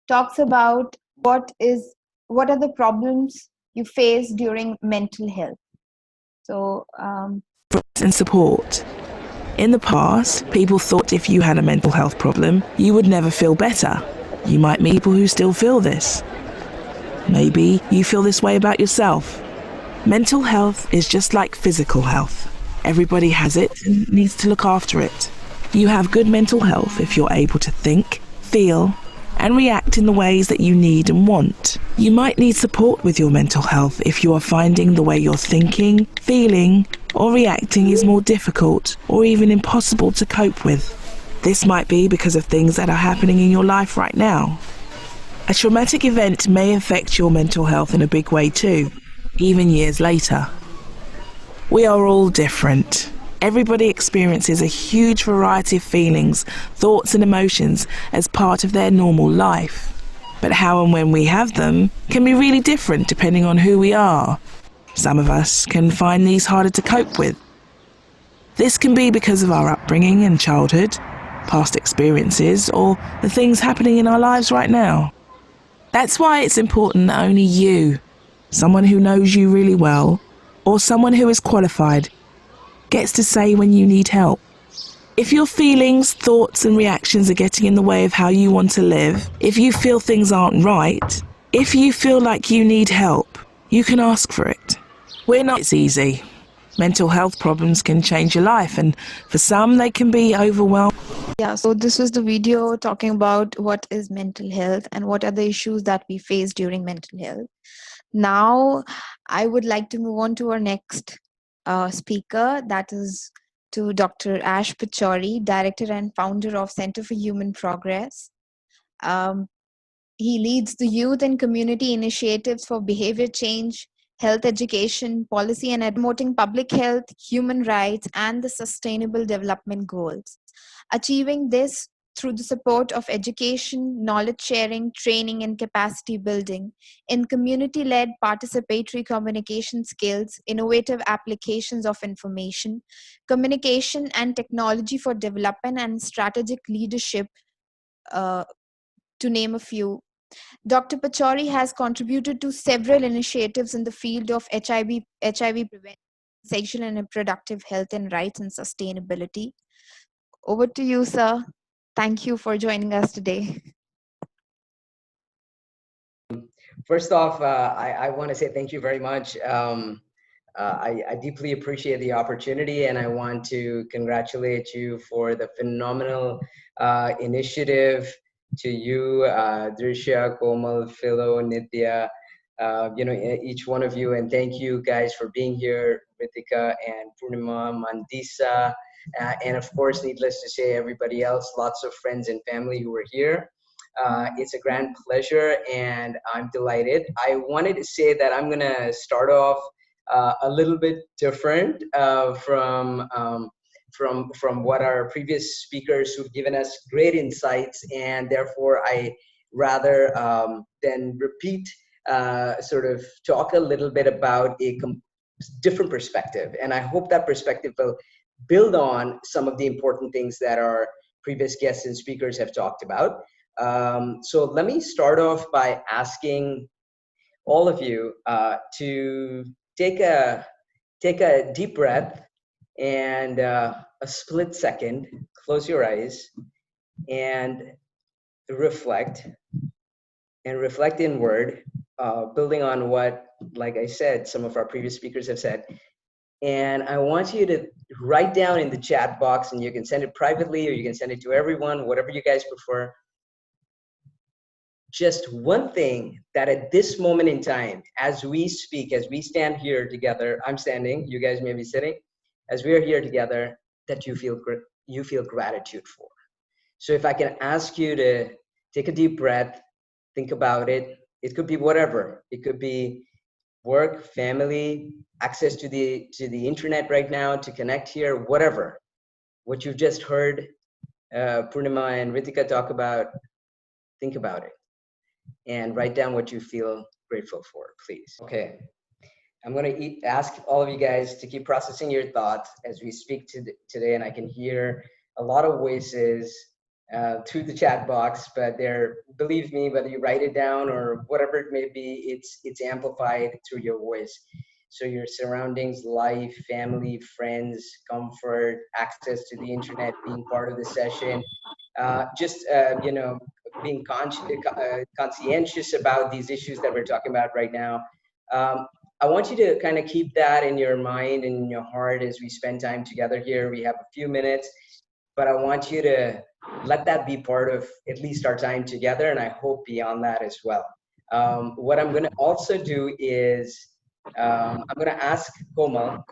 talks about what are the problems you face during mental health. So, and support. In the past, people thought if you had a mental health problem, you would never feel better. You might meet people who still feel this. Maybe you feel this way about yourself. Mental health is just like physical health. Everybody has it and needs to look after it. You have good mental health if you're able to think, feel, and react in the ways that you need and want. You might need support with your mental health if you are finding the way you're thinking, feeling, or reacting is more difficult or even impossible to cope with. This might be because of things that are happening in your life right now. A traumatic event may affect your mental health in a big way too, even years later. We are all different. Everybody experiences a huge variety of feelings, thoughts and emotions as part of their normal life. But how and when we have them can be really different depending on who we are. Some of us can find these harder to cope with. This can be because of our upbringing and childhood, past experiences, or the things happening in our lives right now. That's why it's important that only you, someone who knows you really well, or someone who is qualified, gets to say when you need help. If your feelings, thoughts and reactions are getting in the way of how you want to live, if you feel things aren't right, if you feel like you need help, you can ask for it. It's easy. Mental health problems can change your life, and for some they can be overwhelming. yeah, so this was the video talking about what is mental health and what are the issues that we face during mental health. Now, I would like to move on to our next speaker, that is to Dr. Ash Pachauri, Director and Founder of Center for Human Progress. He leads the youth and community initiatives for behavior change, health education, policy and promoting public health, human rights, and the sustainable development goals. Achieving this through the support of education, knowledge sharing, training, and capacity building in community-led participatory communication skills, innovative applications of information, communication and technology for development and strategic leadership, to name a few. Dr. Pachauri has contributed to several initiatives in the field of HIV prevention, sexual and reproductive health and rights and sustainability. Over to you, sir. Thank you for joining us today. First off, I want to say thank you very much. I deeply appreciate the opportunity, and I want to congratulate you for the phenomenal initiative. To you, Drisha, Komal, Philo, Nitya, each one of you, and thank you guys for being here, Reetika and Poornima, Mandisa, and of course, needless to say, everybody else, lots of friends and family who are here. It's a grand pleasure, and I'm delighted. I wanted to say that I'm gonna start off a little bit different from what our previous speakers who've given us great insights, and therefore I rather than repeat, sort of talk a little bit about a different perspective, and I hope that perspective will build on some of the important things that our previous guests and speakers have talked about. So let me start off by asking all of you to take a deep breath and a split second, close your eyes and reflect inward, building on what, like I said, some of our previous speakers have said. And I want you to write down in the chat box, and you can send it privately or you can send it to everyone, whatever you guys prefer, just one thing that at this moment in time, as we speak, as we stand here together, I'm standing, you guys may be sitting, as we are here together, that you feel gratitude for. So if I can ask you to take a deep breath, think about it. It could be whatever. It could be work, family, access to the internet right now to connect here, whatever. What you've just heard Poornima and Reetika talk about, think about it and write down what you feel grateful for, please. Okay, I'm gonna ask all of you guys to keep processing your thoughts as we speak today, and I can hear a lot of voices through the chat box, but believe me, whether you write it down or whatever it may be, it's amplified through your voice. So your surroundings, life, family, friends, comfort, access to the internet, being part of the session, being conscientious about these issues that we're talking about right now. I want you to kind of keep that in your mind and in your heart as we spend time together here. We have a few minutes, but I want you to let that be part of at least our time together, and I hope beyond that as well. What I'm going to also do is I'm going to ask Komal,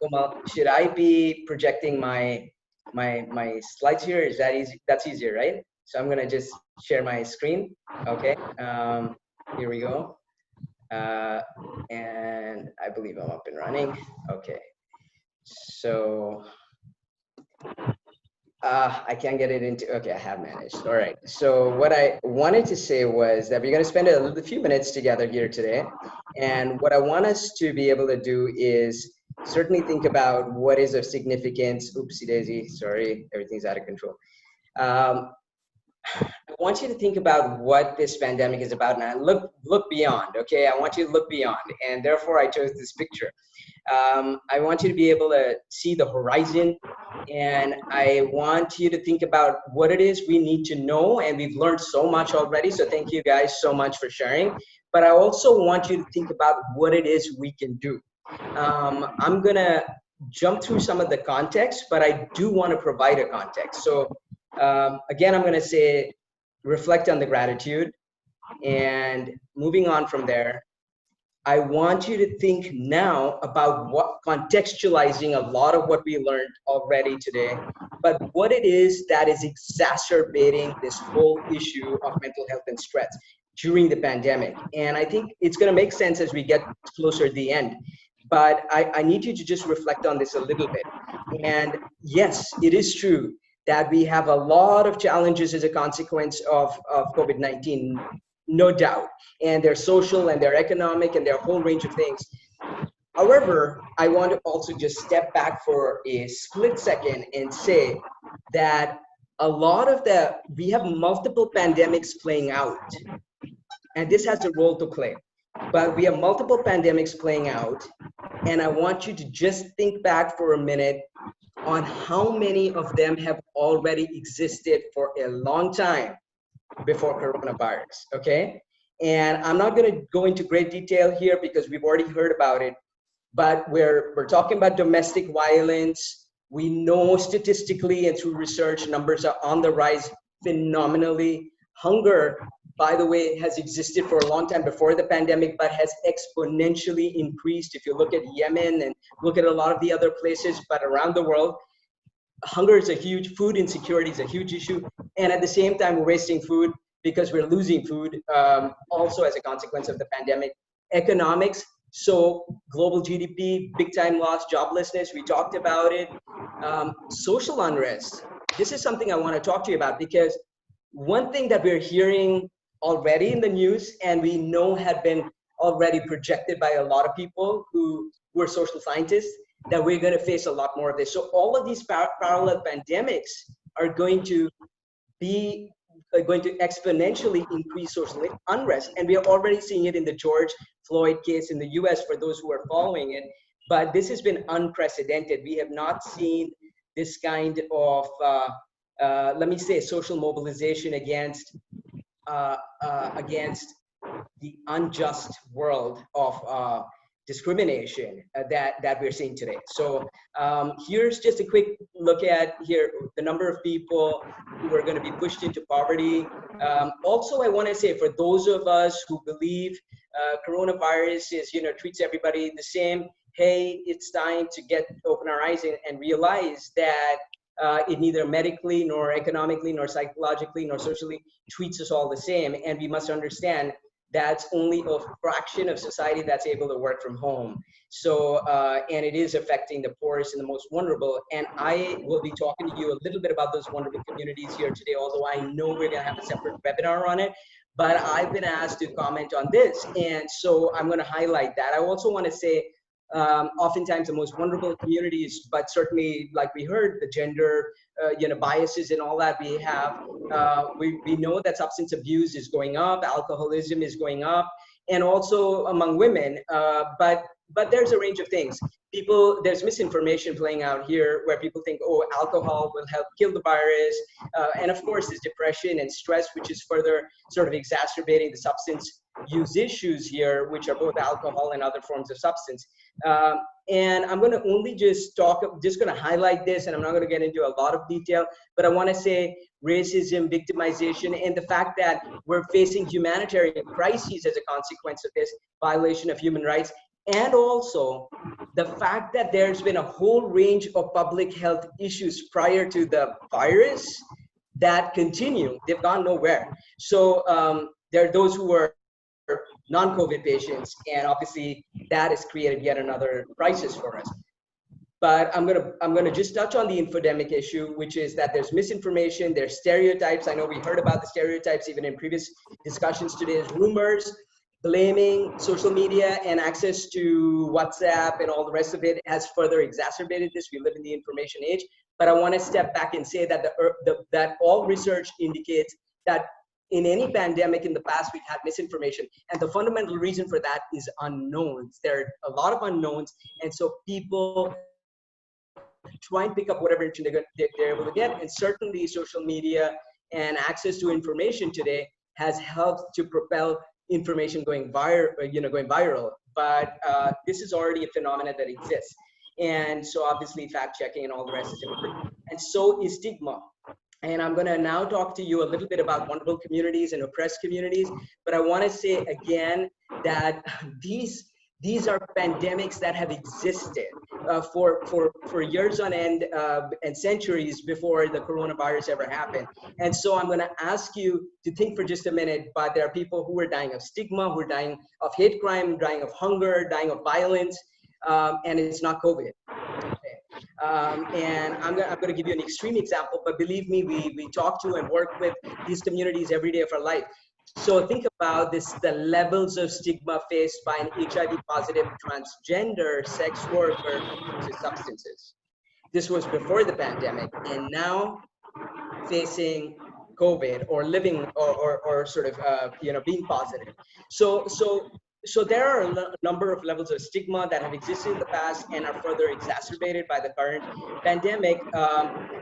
should I be projecting my slides here? Is that easy? That's easier, right? So I'm going to just share my screen. Okay. Here we go. And I believe I'm up and running. Okay. So I can't get it into, okay, I have managed. All right. So what I wanted to say was that we're going to spend a few minutes together here today. And what I want us to be able to do is certainly think about what is of significance. Oopsie daisy, sorry, everything's out of control. I want you to think about what this pandemic is about now. Look beyond, okay? I want you to look beyond, and therefore I chose this picture. I want you to be able to see the horizon, and I want you to think about what it is we need to know, and we've learned so much already, so thank you guys so much for sharing. But I also want you to think about what it is we can do. I'm gonna jump through some of the context, but I do want to provide a context. So again, I'm going to say, reflect on the gratitude, and moving on from there, I want you to think now about contextualizing a lot of what we learned already today, but what it is that is exacerbating this whole issue of mental health and stress during the pandemic. And I think it's going to make sense as we get closer to the end. But I need you to just reflect on this a little bit. And yes, it is true that we have a lot of challenges as a consequence of COVID-19, no doubt. And they're social and they're economic and they're a whole range of things. However, I want to also just step back for a split second and say that we have multiple pandemics playing out. And this has a role to play. But we have multiple pandemics playing out, and I want you to just think back for a minute on how many of them have already existed for a long time before coronavirus, okay? And I'm not going to go into great detail here because we've already heard about it, but we're talking about domestic violence. We know statistically and through research, numbers are on the rise phenomenally. Hunger, by the way, has existed for a long time before the pandemic, but has exponentially increased. If you look at Yemen and look at a lot of the other places, but around the world, hunger is a huge, food insecurity is a huge issue. And at the same time, we're wasting food because we're losing food also as a consequence of the pandemic. Economics, so global GDP, big time loss, joblessness, we talked about it. Social unrest, this is something I want to talk to you about because one thing that we're hearing already in the news, and we know had been already projected by a lot of people who were social scientists, that we're going to face a lot more of this. So all of these parallel pandemics are going to exponentially increase social unrest. And we are already seeing it in the George Floyd case in the US for those who are following it. But this has been unprecedented. We have not seen this kind of, let me say, social mobilization against the unjust world of discrimination that we're seeing today. So here's just a quick look at here the number of people who are going to be pushed into poverty. Also, I want to say for those of us who believe coronavirus is, treats everybody the same, hey, it's time to open our eyes and realize that it neither medically nor economically nor psychologically nor socially treats us all the same. And we must understand that's only a fraction of society that's able to work from home. So, and it is affecting the poorest and the most vulnerable. And I will be talking to you a little bit about those vulnerable communities here today, although I know we're gonna have a separate webinar on it, but I've been asked to comment on this. And so I'm gonna highlight that. I also wanna say oftentimes the most vulnerable communities, but certainly, like we heard, the gender, biases and all that we have. We know that substance abuse is going up, alcoholism is going up, and also among women. But there's a range of things. There's misinformation playing out here where people think, oh, alcohol will help kill the virus. And of course, there's depression and stress, which is further sort of exacerbating the substance use issues here, which are both alcohol and other forms of substance. And I'm going to only just going to highlight this, and I'm not going to get into a lot of detail, but I want to say racism, victimization, and the fact that we're facing humanitarian crises as a consequence of this violation of human rights. And also the fact that there's been a whole range of public health issues prior to the virus that continue. They've gone nowhere. So there are those who are non-COVID patients, and obviously that has created yet another crisis for us. But I'm gonna just touch on the infodemic issue, which is that there's misinformation, there's stereotypes. I know we heard about the stereotypes even in previous discussions today. There's rumors, blaming social media and access to WhatsApp and all the rest of it has further exacerbated this. We live in the information age. But I want to step back and say that that all research indicates that in any pandemic in the past, we've had misinformation. And the fundamental reason for that is unknowns. There are a lot of unknowns. And so people try and pick up whatever information they're able to get. And certainly social media and access to information today has helped to propel information going viral. But this is already a phenomenon that exists. And so obviously fact checking and all the rest is important. And so is stigma. And I'm going to now talk to you a little bit about vulnerable communities and oppressed communities. But I want to say again that these are pandemics that have existed for years on end and centuries before the coronavirus ever happened. And so I'm going to ask you to think for just a minute, but there are people who are dying of stigma, who are dying of hate crime, dying of hunger, dying of violence, and it's not COVID. And I'm going to give you an extreme example, but believe me, we talk to and work with these communities every day of our life. So think about the levels of stigma faced by an HIV positive transgender sex worker to substances. This was before the pandemic, and now facing COVID or living or sort of being positive. So there are a number of levels of stigma that have existed in the past and are further exacerbated by the current pandemic.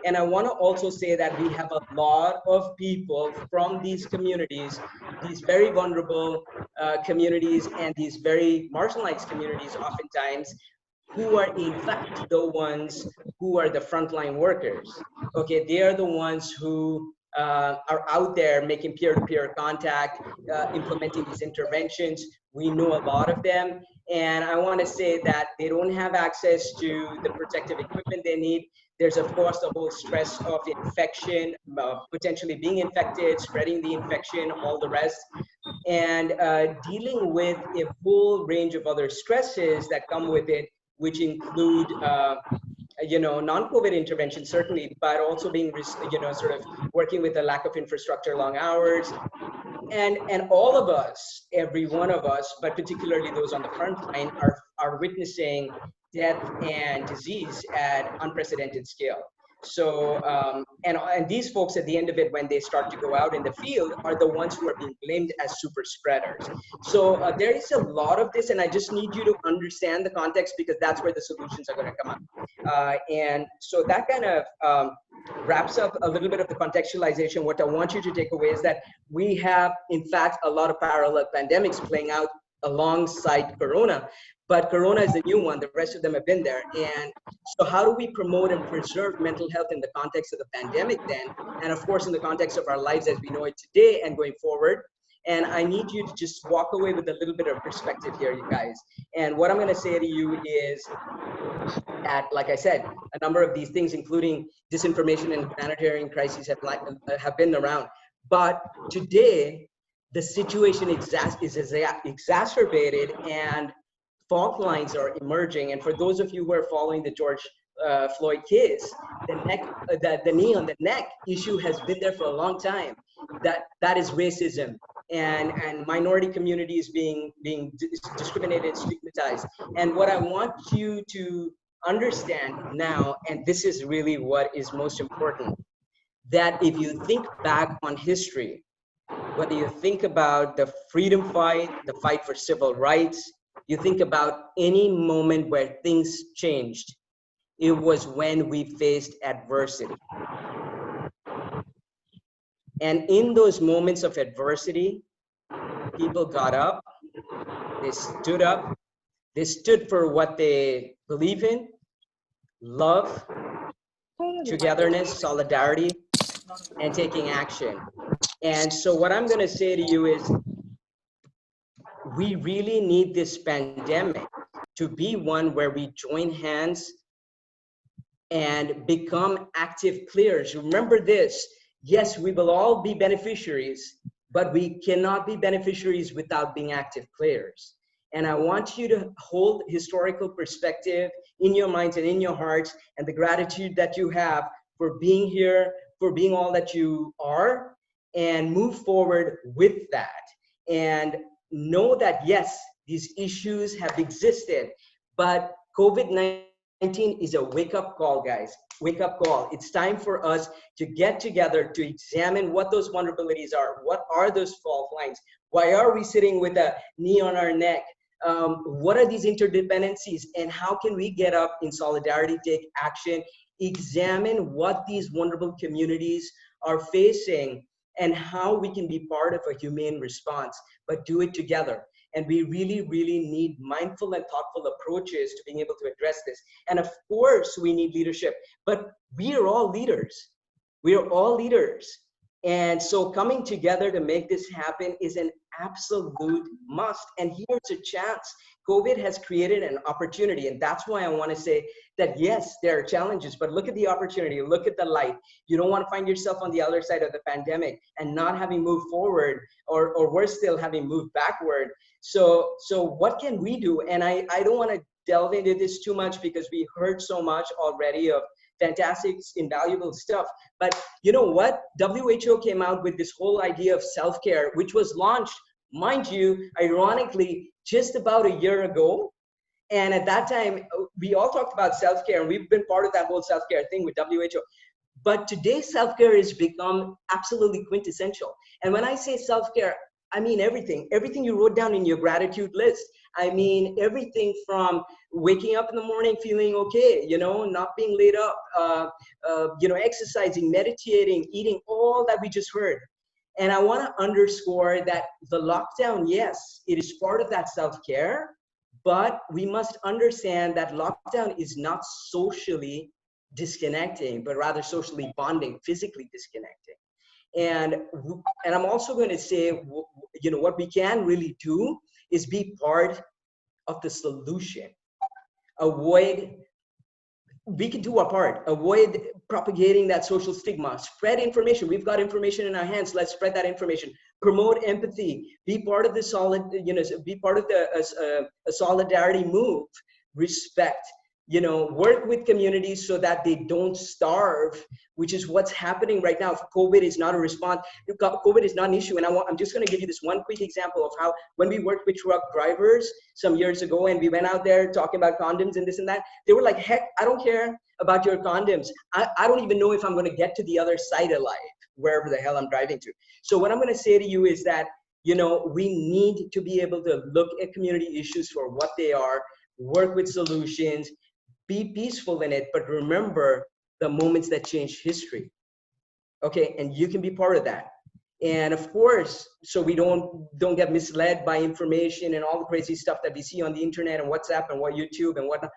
And I want to also say that we have a lot of people from these communities, these very vulnerable communities and these very marginalized communities oftentimes, who are in fact the ones who are the frontline workers. Okay, they are the ones who are out there making peer-to-peer contact, implementing these interventions. We know a lot of them. And I want to say that they don't have access to the protective equipment they need. There's, of course, the whole stress of infection, potentially being infected, spreading the infection, all the rest, and dealing with a whole range of other stresses that come with it, which include non-COVID intervention, certainly, but also being, sort of working with the lack of infrastructure, long hours, and all of us, every one of us, but particularly those on the front line, are witnessing death and disease at unprecedented scale. So, and these folks at the end of it, when they start to go out in the field, are the ones who are being blamed as super spreaders. So there is a lot of this, and I just need you to understand the context, because that's where the solutions are going to come up. And so that kind of wraps up a little bit of the contextualization. What I want you to take away is that we have, in fact, a lot of parallel pandemics playing out alongside Corona. But Corona is the new one. The rest of them have been there. And so how do we promote and preserve mental health in the context of the pandemic then? And of course, in the context of our lives as we know it today and going forward. And I need you to just walk away with a little bit of perspective here, you guys. And what I'm going to say to you is that, like I said, a number of these things, including disinformation and humanitarian crises, have been around. But today, the situation is exacerbated, and fault lines are emerging. And for those of you who are following the George Floyd case, the knee on the neck issue has been there for a long time. That is racism. and minority communities being discriminated and stigmatized. And what I want you to understand now, and this is really what is most important, that if you think back on history, whether you think about the freedom fight, the fight for civil rights, you think about any moment where things changed, it was when we faced adversity. And in those moments of adversity, people got up, they stood up, they stood for what they believe in: love, togetherness, solidarity, and taking action. And so what I'm gonna say to you is, we really need this pandemic to be one where we join hands and become active players. Remember this: yes, we will all be beneficiaries, but we cannot be beneficiaries without being active players. And I want you to hold historical perspective in your minds and in your hearts, and the gratitude that you have for being here, for being all that you are, and move forward with that. And know that, yes, these issues have existed, but COVID-19 is a wake-up call, guys. Wake-up call. It's time for us to get together to examine what those vulnerabilities are. What are those fault lines? Why are we sitting with a knee on our neck? What are these interdependencies? And how can we get up in solidarity, take action, examine what these vulnerable communities are facing, and how we can be part of a humane response, but do it together. And we really, really need mindful and thoughtful approaches to being able to address this. And of course, we need leadership, but we are all leaders. We are all leaders. And so coming together to make this happen is an absolute must. And here's a chance. COVID has created an opportunity. And that's why I want to say that, yes, there are challenges, but look at the opportunity, look at the light. You don't want to find yourself on the other side of the pandemic and not having moved forward, or worse still, having moved backward. So what can we do? And I don't want to delve into this too much because we heard so much already of fantastic, invaluable stuff. But you know what? WHO came out with this whole idea of self-care, which was launched, mind you, ironically, just about a year ago. And at that time, we all talked about self-care, and we've been part of that whole self-care thing with WHO. But today, self-care has become absolutely quintessential. And when I say self-care, I mean everything you wrote down in your gratitude list. I mean everything from waking up in the morning feeling okay, not being laid up, exercising, meditating, eating, all that we just heard. And I want to underscore that the lockdown, yes, it is part of that self-care, but we must understand that lockdown is not socially disconnecting, but rather socially bonding, physically disconnecting. And I'm also going to say, what we can really do is be part of the solution. We can do our part. Avoid propagating that social stigma. Spread information. We've got information in our hands. Let's spread that information. Promote empathy. Be part of the be part of the solidarity move. Respect. Work with communities so that they don't starve, which is what's happening right now. If COVID is not a response, COVID is not an issue. And I'm just going to give you this one quick example of how, when we worked with truck drivers some years ago, and we went out there talking about condoms and this and that, they were like, heck, I don't care about your condoms. I don't even know if I'm going to get to the other side alive, wherever the hell I'm driving to. So what I'm going to say to you is that, we need to be able to look at community issues for what they are, work with solutions, be peaceful in it, but remember the moments that changed history. Okay, and you can be part of that. And of course, so we don't get misled by information and all the crazy stuff that we see on the internet and WhatsApp and YouTube and whatnot.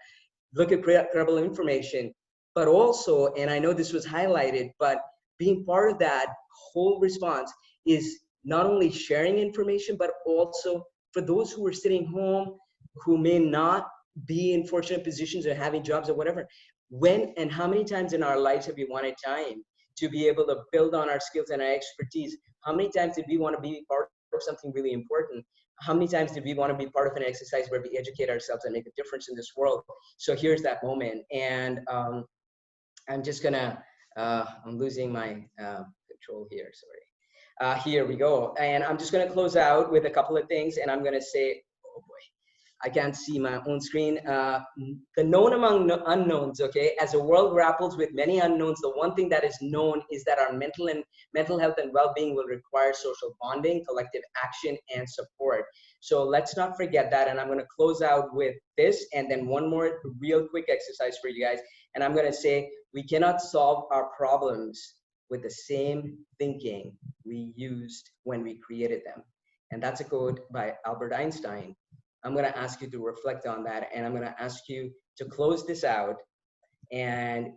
Look at credible information. But also, and I know this was highlighted, but being part of that whole response is not only sharing information, but also for those who are sitting home, who may not be in fortunate positions or having jobs or whatever. When and how many times in our lives have we wanted time to be able to build on our skills and our expertise? How many times did we want to be part of something really important? How many times did we want to be part of an exercise where we educate ourselves and make a difference in this world? So here's that moment. And I'm just gonna, I'm losing my control here, sorry. Here we go. And I'm just going to close out with a couple of things, and I'm going to say, oh boy, I can't see my own screen. The known among unknowns, okay? As the world grapples with many unknowns, the one thing that is known is that our mental health and well-being will require social bonding, collective action, and support. So let's not forget that. And I'm going to close out with this, and then one more real quick exercise for you guys. And I'm going to say, we cannot solve our problems with the same thinking we used when we created them. And that's a quote by Albert Einstein. I'm going to ask you to reflect on that, and I'm going to ask you to close this out. And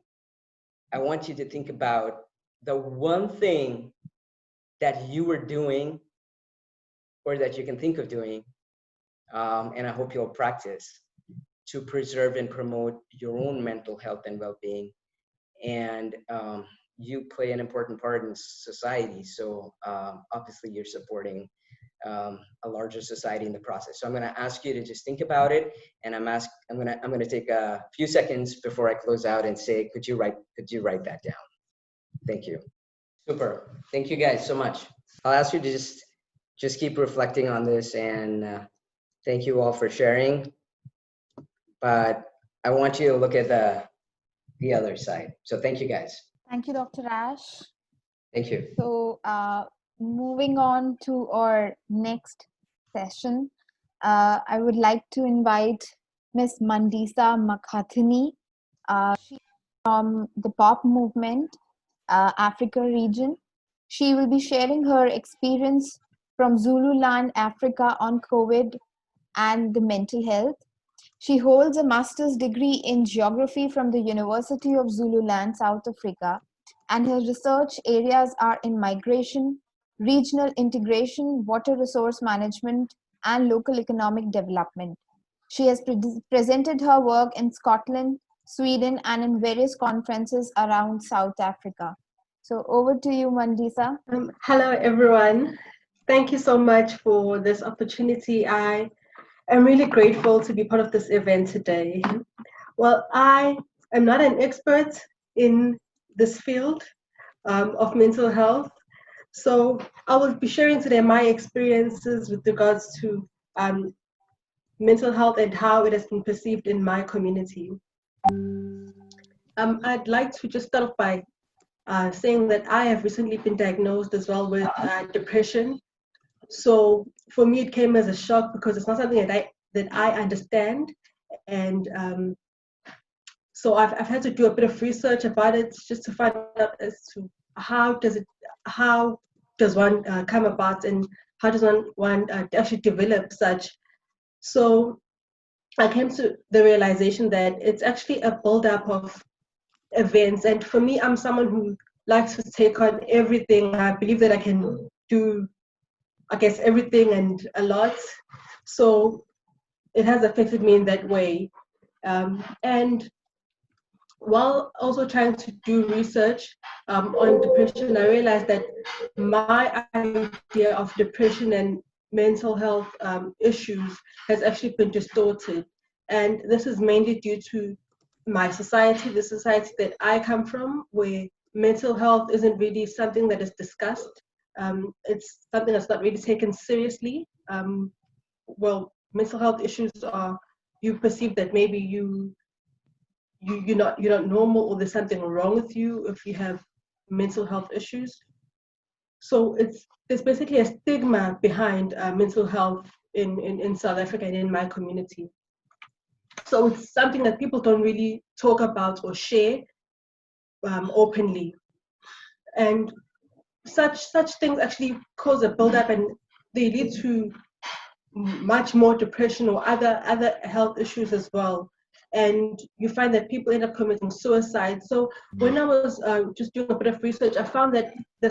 I want you to think about the one thing that you were doing or that you can think of doing, and I hope you'll practice to preserve and promote your own mental health and well-being. And you play an important part in society, so obviously you're supporting a larger society in the process. So I'm going to ask you to just think about it, and I'm going to take a few seconds before I close out and say, could you write that down? Thank you. Super. Thank you guys so much. I'll ask you to just keep reflecting on this, and thank you all for sharing. But I want you to look at the other side. So thank you guys. Thank you, Dr. Ash. Thank you. So moving on to our next session, I would like to invite Miss Mandisa Makhathini. She's from the pop movement, Africa region. She will be sharing her experience from Zululand, Africa on COVID and the mental health. She holds a master's degree in geography from the University of Zululand, South Africa, and her research areas are in migration, regional integration, water resource management, and local economic development. She has presented her work in Scotland, Sweden, and in various conferences around South Africa. So over to you, Mandisa. Hello, everyone. Thank you so much for this opportunity. I'm really grateful to be part of this event today. Well, I am not an expert in this field of mental health, so I will be sharing today my experiences with regards to mental health and how it has been perceived in my community. I'd like to just start off by saying that I have recently been diagnosed as well with depression. So for me, it came as a shock because it's not something that I understand, and so I've had to do a bit of research about it just to find out as to how does one come about, and how does one actually develop such. So I came to the realization that it's actually a build-up of events, and for me, I'm someone who likes to take on everything. I believe that I can do, I guess, everything and a lot. So it has affected me in that way. And while also trying to do research on depression, I realized that my idea of depression and mental health issues has actually been distorted. And this is mainly due to my society, the society that I come from, where mental health isn't really something that is discussed. It's something that's not really taken seriously. Well, mental health issues are, you perceive that maybe you're not normal, or there's something wrong with you if you have mental health issues. So there's basically a stigma behind mental health in South Africa and in my community. So it's something that people don't really talk about or share openly, and such things actually cause a buildup, and they lead to much more depression or other health issues as well. And you find that people end up committing suicide. So when I was just doing a bit of research, I found that the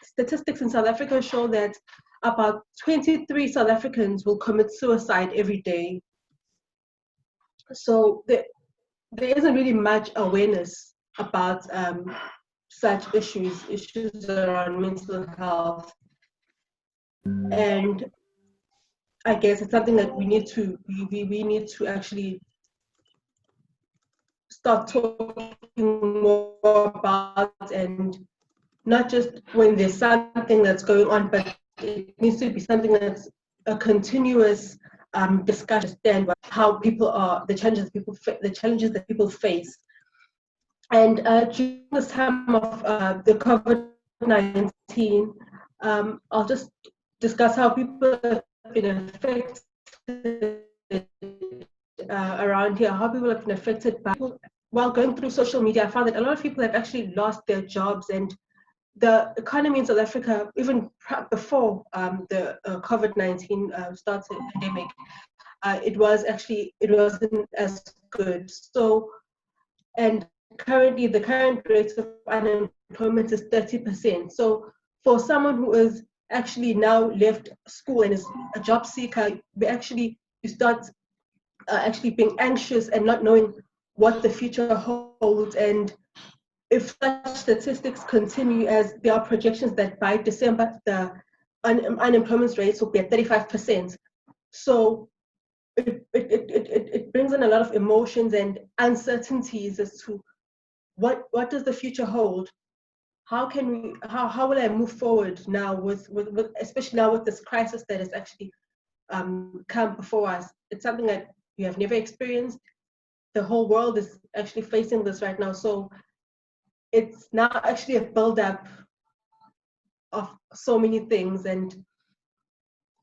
statistics in South Africa show that about 23 South Africans will commit suicide every day. So there isn't really much awareness about such issues around mental health. And I guess it's something that we need to actually start talking more about, and not just when there's something that's going on, but it needs to be something that's a continuous discussion, stand how people are, the challenges that people face. And during this time of the COVID-19, I'll just discuss how people have been affected around here, how people have been affected by people. While going through social media, I found that a lot of people have actually lost their jobs, and the economy in South Africa, even before the COVID-19 started pandemic, it wasn't as good. So, and currently the current rate of unemployment is 30%. So for someone who is actually now left school and is a job seeker, you start actually being anxious and not knowing what the future holds. And if such statistics continue, as there are projections that by December the unemployment rates will be at 35%. So it brings in a lot of emotions and uncertainties as to what does the future hold. How will I move forward now with especially now with this crisis that has actually come before us. It's something that we have never experienced. The whole world is actually facing this right now. So it's now actually a build-up of so many things, and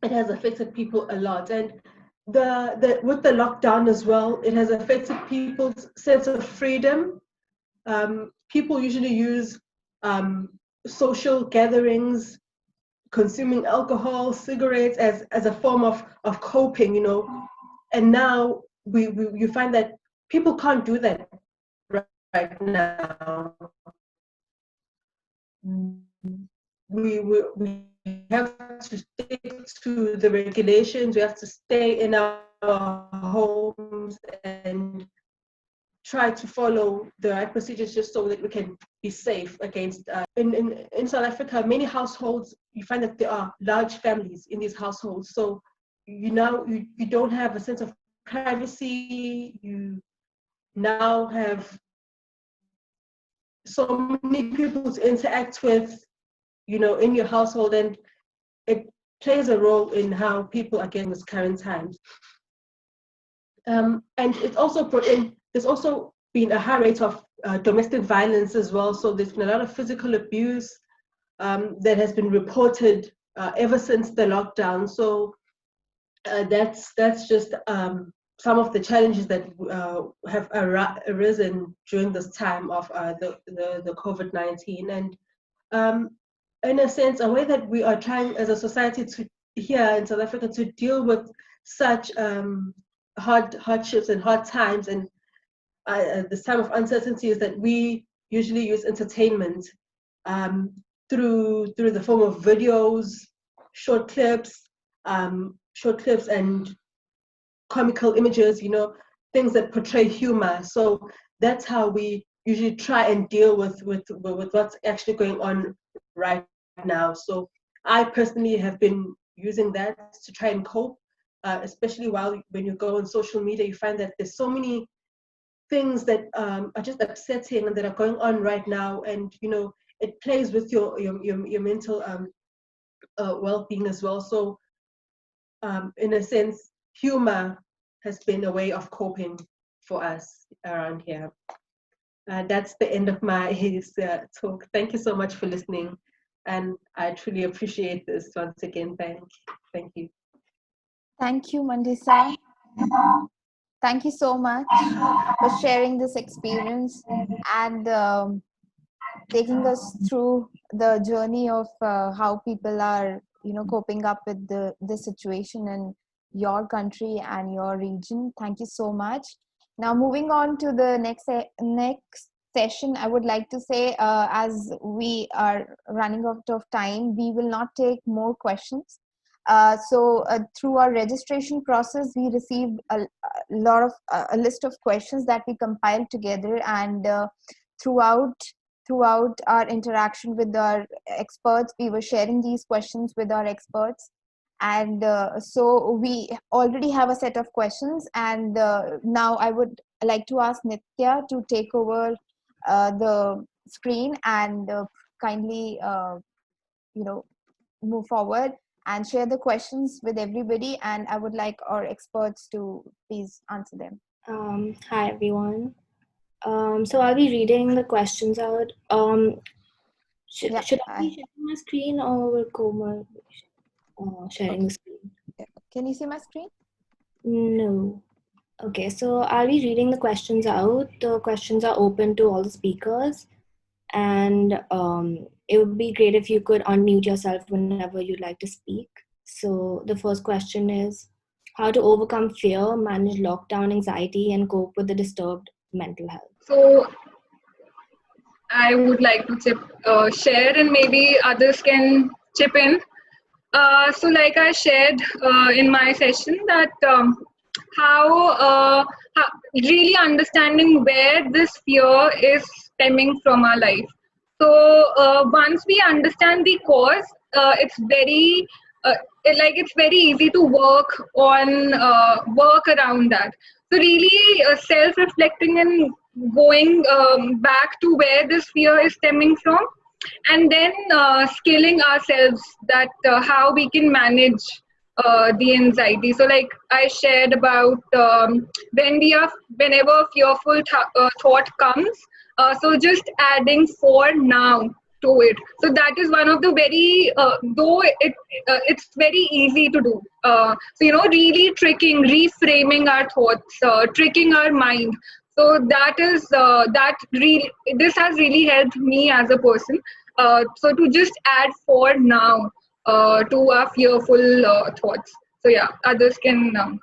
it has affected people a lot. And with the lockdown as well, it has affected people's sense of freedom. People usually use social gatherings, consuming alcohol, cigarettes as a form of coping, And now you find that people can't do that right now. We have to stick to the regulations. We have to stay in our homes and try to follow the right procedures just so that we can be safe against. In South Africa, many households, you find that there are large families in these households. So you don't have a sense of privacy. You now have so many people to interact with, in your household, and it plays a role in how people are getting this current times. And it's also there's also been a high rate of domestic violence as well. So there's been a lot of physical abuse that has been reported ever since the lockdown. So that's just some of the challenges that have arisen during this time of the COVID-19. And in a sense, a way that we are trying as a society to here in South Africa to deal with such hardships and hard times and this time of uncertainty is that we usually use entertainment through the form of videos, short clips and comical images, things that portray humor. So that's how we usually try and deal with what's actually going on right now. So I personally have been using that to try and cope, especially when you go on social media, you find that there's so many things that are just upsetting and that are going on right now, and it plays with your mental well-being as well. So in a sense, humor has been a way of coping for us around here. That's the end of my talk. Thank you so much for listening, and I truly appreciate this once again. Thank you. Thank you, Mandisa. Thank you so much for sharing this experience and taking us through the journey of how people are, coping up with the situation in your country and your region. Thank you so much. Now, moving on to the next session, I would like to say, as we are running out of time, we will not take more questions. So through our registration process, we received a list of questions that we compiled together, and throughout our interaction with our experts, we were sharing these questions with our experts. And so we already have a set of questions, and now I would like to ask Nitya to take over the screen and kindly, move forward and share the questions with everybody. And I would like our experts to please answer them. Hi everyone. So I'll be reading the questions out. Should I be sharing my screen or will Komal sharing the screen? Can you see my screen? No. Okay, so I'll be reading the questions out. The questions are open to all the speakers, and it would be great if you could unmute yourself whenever you'd like to speak. So the first question is, how to overcome fear, manage lockdown anxiety, and cope with the disturbed mental health? So I would like to share, and maybe others can chip in. So like I shared in my session that how really understanding where this fear is stemming from our life. So once we understand the cause, it's very it's very easy to work on work around that. So really self-reflecting and going back to where this fear is stemming from, and then skilling ourselves that how we can manage the anxiety. So like I shared about whenever fearful thought comes, so just adding for now to it. So that is one of the very though it's very easy to do, so really reframing our thoughts, tricking our mind. So that is this has really helped me as a person. So to just add for now to our fearful thoughts. So yeah, others can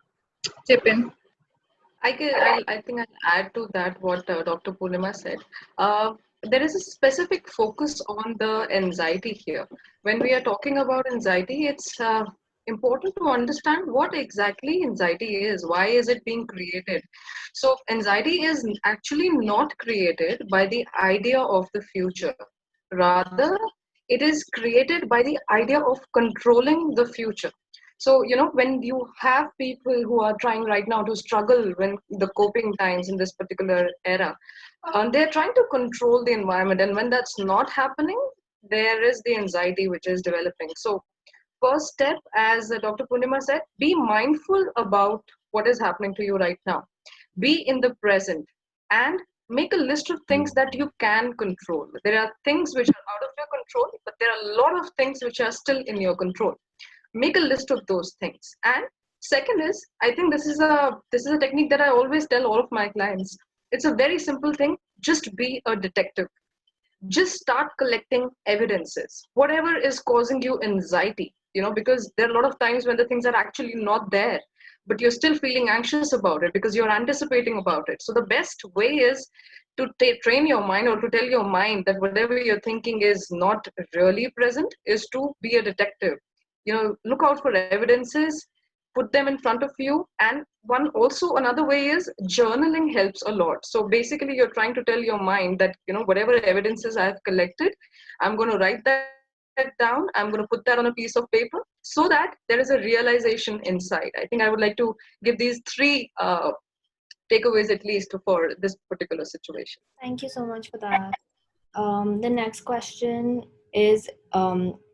chip in. I think I'll add to that what Dr. Poornima said. There is a specific focus on the anxiety here. When we are talking about anxiety, it's important to understand what exactly anxiety is. Why is it being created? So anxiety is actually not created by the idea of the future. Rather, it is created by the idea of controlling the future. So, when you have people who are trying right now to struggle when the coping times in this particular era, they're trying to control the environment. And when that's not happening, there is the anxiety which is developing. So first step, as Dr. Poornima said, be mindful about what is happening to you right now. Be in the present and make a list of things that you can control. There are things which are out of your control, but there are a lot of things which are still in your control. Make a list of those things. And second is, I think this is a technique that I always tell all of my clients. It's a very simple thing. Just be a detective. Just start collecting evidences. Whatever is causing you anxiety, because there are a lot of times when the things are actually not there, but you're still feeling anxious about it because you're anticipating about it. So the best way is to train your mind, or to tell your mind that whatever you're thinking is not really present, is to be a detective. Look out for evidences, put them in front of you. And another way is journaling helps a lot. So basically you're trying to tell your mind that, whatever evidences I've collected, I'm going to write that down. I'm going to put that on a piece of paper so that there is a realization inside. I think I would like to give these three takeaways at least for this particular situation. Thank you so much for that. The next question is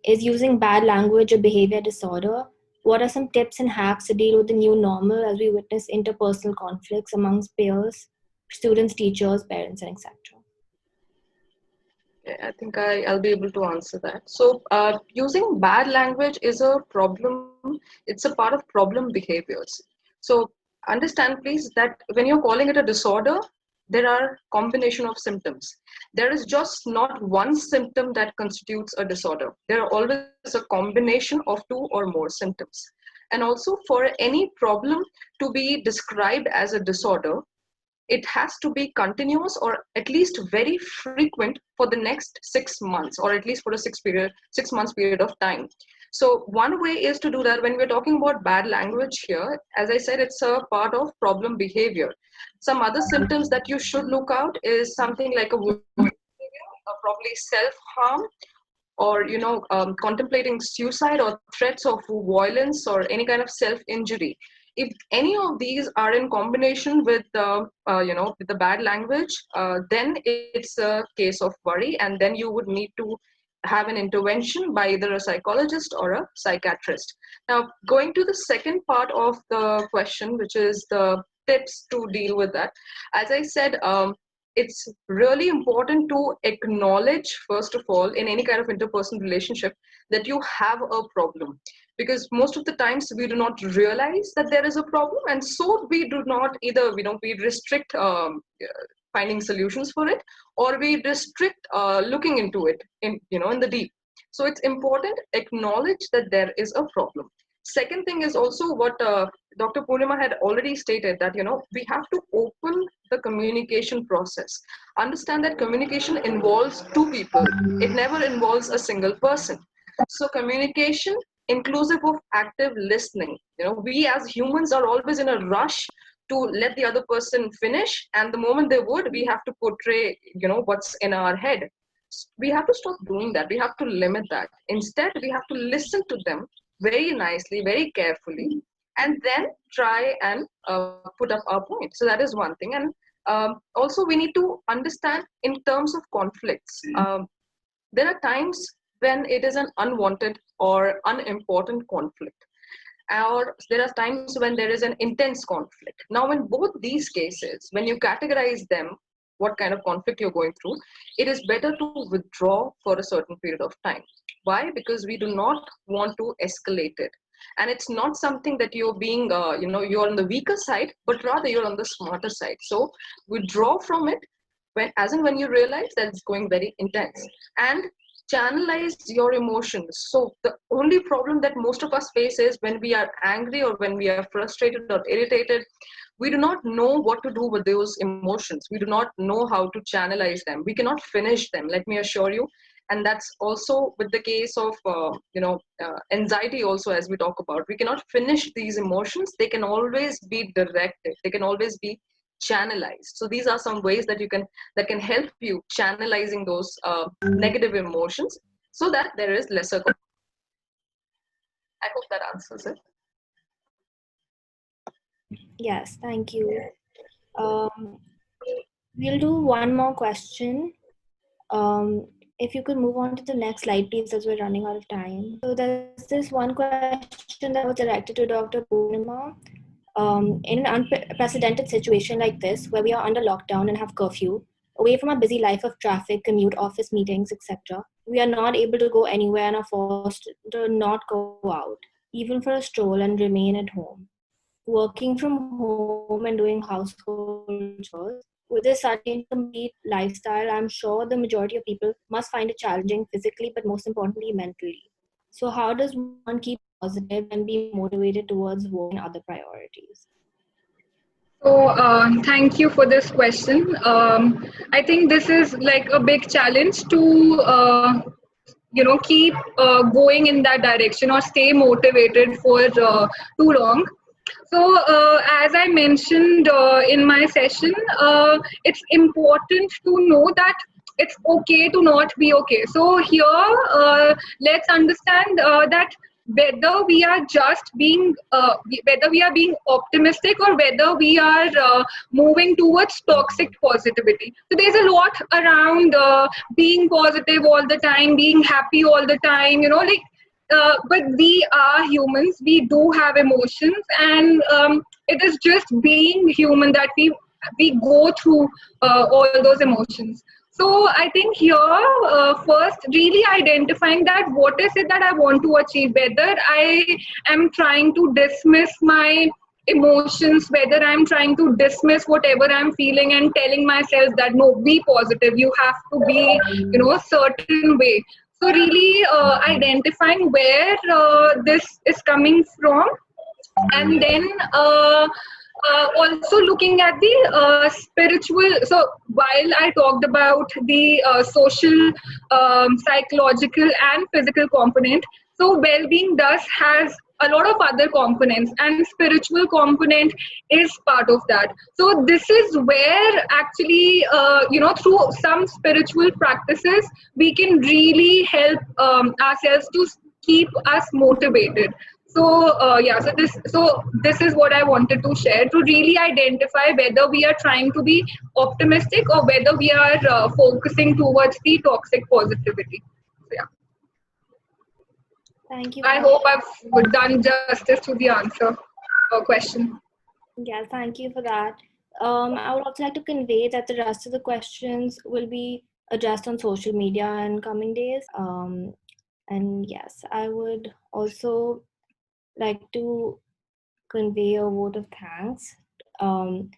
using bad language a behavior disorder? What are some tips and hacks to deal with the new normal as we witness interpersonal conflicts amongst peers, students, teachers, parents, and etc.? I think I'll be able to answer that. So using bad language is a problem. It's a part of problem behaviors. So understand please that when you're calling it a disorder, there are combination of symptoms. There is just not one symptom that constitutes a disorder. There are always a combination of two or more symptoms. And also for any problem to be described as a disorder, it has to be continuous or at least very frequent for the next 6 months, or at least for a 6 months period of time. So one way is to do that. When we're talking about bad language here, as I said, it's a part of problem behavior. Some other symptoms that you should look out is something like probably self-harm, or contemplating suicide or threats of violence or any kind of self-injury. if any of these are in combination with with the bad language, then it's a case of worry, and then you would need to have an intervention by either a psychologist or a psychiatrist. Now, going to the second part of the question, which is the tips to deal with that. As I said, it's really important to acknowledge, first of all, in any kind of interpersonal relationship, that you have a problem. Because most of the times we do not realize that there is a problem, and so we do not either, we restrict finding solutions for it, or we restrict looking into it in the deep. So it's important acknowledge that there is a problem. Second thing is also what Dr. Poornima had already stated, that we have to open the communication process. Understand that communication involves two people. It never involves a single person. So communication inclusive of active listening. We as humans are always in a rush to let the other person finish, and the moment they would, we have to portray what's in our head. We have to stop doing that. We have to limit that. Instead, we have to listen to them very nicely, very carefully, and then try and put up our point. So that is one thing. And also we need to understand in terms of conflicts, there are times when it is an unwanted or unimportant conflict, or there are times when there is an intense conflict. Now, in both these cases, when you categorize them, what kind of conflict you're going through, it is better to withdraw for a certain period of time. Why? Because we do not want to escalate it. And it's not something that you're being, you're on the weaker side, but rather you're on the smarter side. So withdraw from it when you realize that it's going very intense. And channelize your emotions. So the only problem that most of us face is when we are angry or when we are frustrated or irritated, we do not know what to do with those emotions. We do not know how to channelize them. We cannot finish them, let me assure you. And that's also with the case of anxiety also, as we talk about. We cannot finish these emotions. They can always be directed. They can always be channelized. So these are some ways that can help you channelizing those negative emotions, so that there is lesser. I hope that answers it. Yes, thank you. We'll do one more question. If you could move on to the next slide, please, as we're running out of time. So there's this one question that was directed to Dr. Poornima. In an unprecedented situation like this, where we are under lockdown and have curfew, away from our busy life of traffic, commute, office meetings, etc., we are not able to go anywhere and are forced to not go out, even for a stroll, and remain at home. Working from home and doing household chores, with this such incomplete lifestyle, I'm sure the majority of people must find it challenging physically, but most importantly, mentally. So how does one keep positive and be motivated towards work and other priorities? So thank you for this question. I think this is like a big challenge to keep going in that direction or stay motivated for too long. So as I mentioned in my session, it's important to know that it's okay to not be okay. So here, let's understand that whether we are just being, whether we are being optimistic or whether we are moving towards toxic positivity. So there's a lot around being positive all the time, being happy all the time, but we are humans, we do have emotions, and it is just being human that we go through all those emotions. So I think here, first, really identifying that what is it that I want to achieve, whether I am trying to dismiss my emotions, whether I'm trying to dismiss whatever I'm feeling and telling myself that no, be positive, you have to be, a certain way. So really identifying where this is coming from, and then also looking at the spiritual. So while I talked about the social, psychological and physical component, so well-being has a lot of other components, and spiritual component is part of that. So this is where actually, through some spiritual practices, we can really help ourselves to keep us motivated. So this is what I wanted to share, to really identify whether we are trying to be optimistic or whether we are focusing towards the toxic positivity. So yeah, Thank you. I hope I've done justice to the answer or question. Yeah, thank you for that. I would also like to convey that the rest of the questions will be addressed on social media in coming days. And yes, I would also like to convey a vote of thanks um,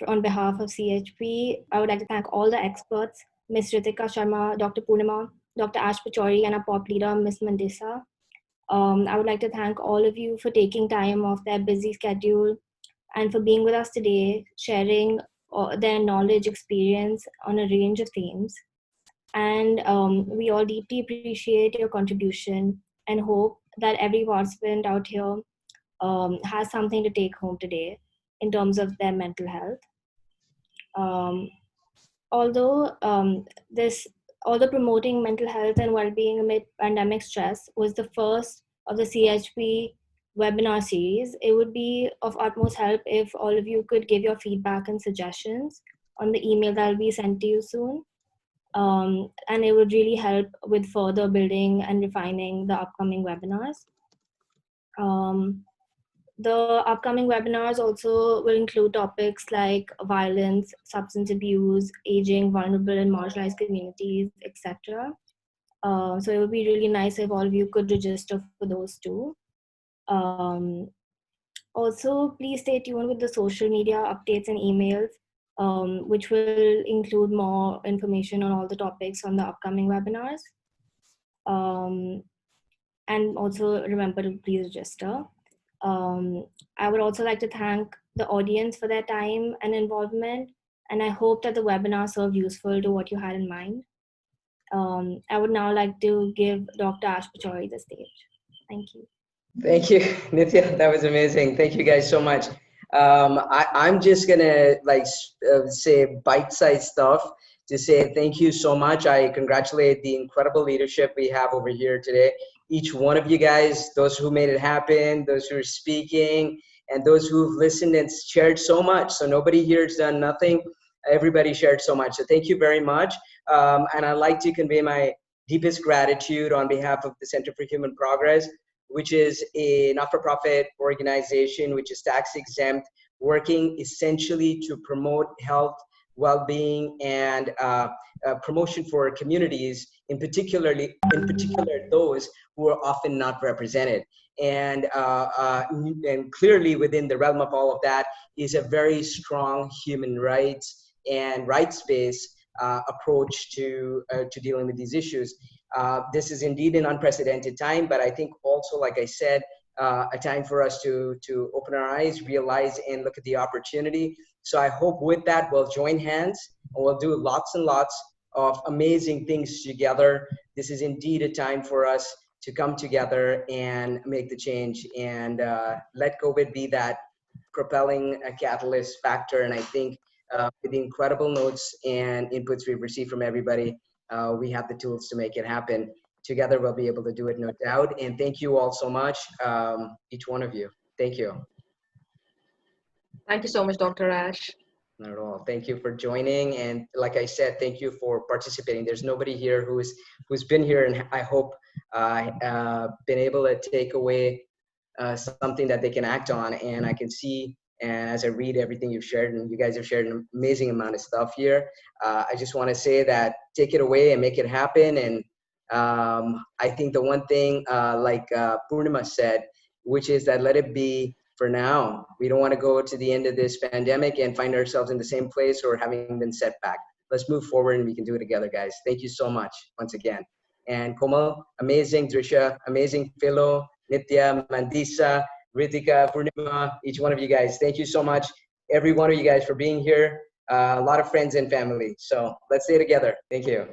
on behalf of CHP. I would like to thank all the experts, Ms. Reetika Sharma, Dr. Poornima, Dr. Ash Pachauri, and our pop leader, Ms. Mandisa. I would like to thank all of you for taking time off their busy schedule and for being with us today, sharing their knowledge, experience on a range of themes. And we all deeply appreciate your contribution and hope that every participant out here has something to take home today in terms of their mental health. Um, although promoting mental health and well-being amid pandemic stress was the first of the CHP webinar series, it would be of utmost help if all of you could give your feedback and suggestions on the email that will be sent to you soon. And it would really help with further building and refining the upcoming webinars. The upcoming webinars also will include topics like violence, substance abuse, aging, vulnerable and marginalized communities, etc. So it would be really nice if all of you could register for those too. Also, please stay tuned with the social media updates and emails, which will include more information on all the topics on the upcoming webinars. And also remember to please register. I would also like to thank the audience for their time and involvement, and I hope that the webinar served useful to what you had in mind. I would now like to give Dr. Ash Pachauri the stage. Thank you. Thank you, Nitya. That was amazing. Thank you guys so much. I'm just gonna say bite-sized stuff to say thank you so much. I congratulate the incredible leadership we have over here today. Each one of you guys, those who made it happen, those who are speaking, and those who've listened and shared so much. So nobody here has done nothing. Everybody shared so much. So thank you very much. And I'd like to convey my deepest gratitude on behalf of the Center for Human Progress, which is a not-for-profit organization which is tax exempt, working essentially to promote health, well-being, and promotion for communities, in particular those who are often not represented. And clearly within the realm of all of that is a very strong human rights and rights-based approach to dealing with these issues. This is indeed an unprecedented time, but I think also, like I said, a time for us to open our eyes, realize, and look at the opportunity. So I hope with that we'll join hands and we'll do lots and lots of amazing things together. This is indeed a time for us to come together and make the change and let COVID be that propelling catalyst factor. And I think with the incredible notes and inputs we've received from everybody, we have the tools to make it happen. Together, we'll be able to do it, no doubt. And thank you all so much, each one of you. Thank you. Thank you so much, Dr. Ash. Not at all. Thank you for joining. And like I said, thank you for participating. There's nobody here who's been here, and I hope been able to take away something that they can act on. And I can see, and as I read everything you've shared, and you guys have shared an amazing amount of stuff here, I just want to say that take it away and make it happen. And I think the one thing, like Poornima said, which is that let it be for now. We don't want to go to the end of this pandemic and find ourselves in the same place or having been set back. Let's move forward and we can do it together, guys. Thank you so much once again. And Komal, amazing. Drisha, amazing. Philo, Nitya, Mandisa, Reetika, Poornima, each one of you guys. Thank you so much, every one of you guys, for being here. A lot of friends and family. So let's stay together. Thank you.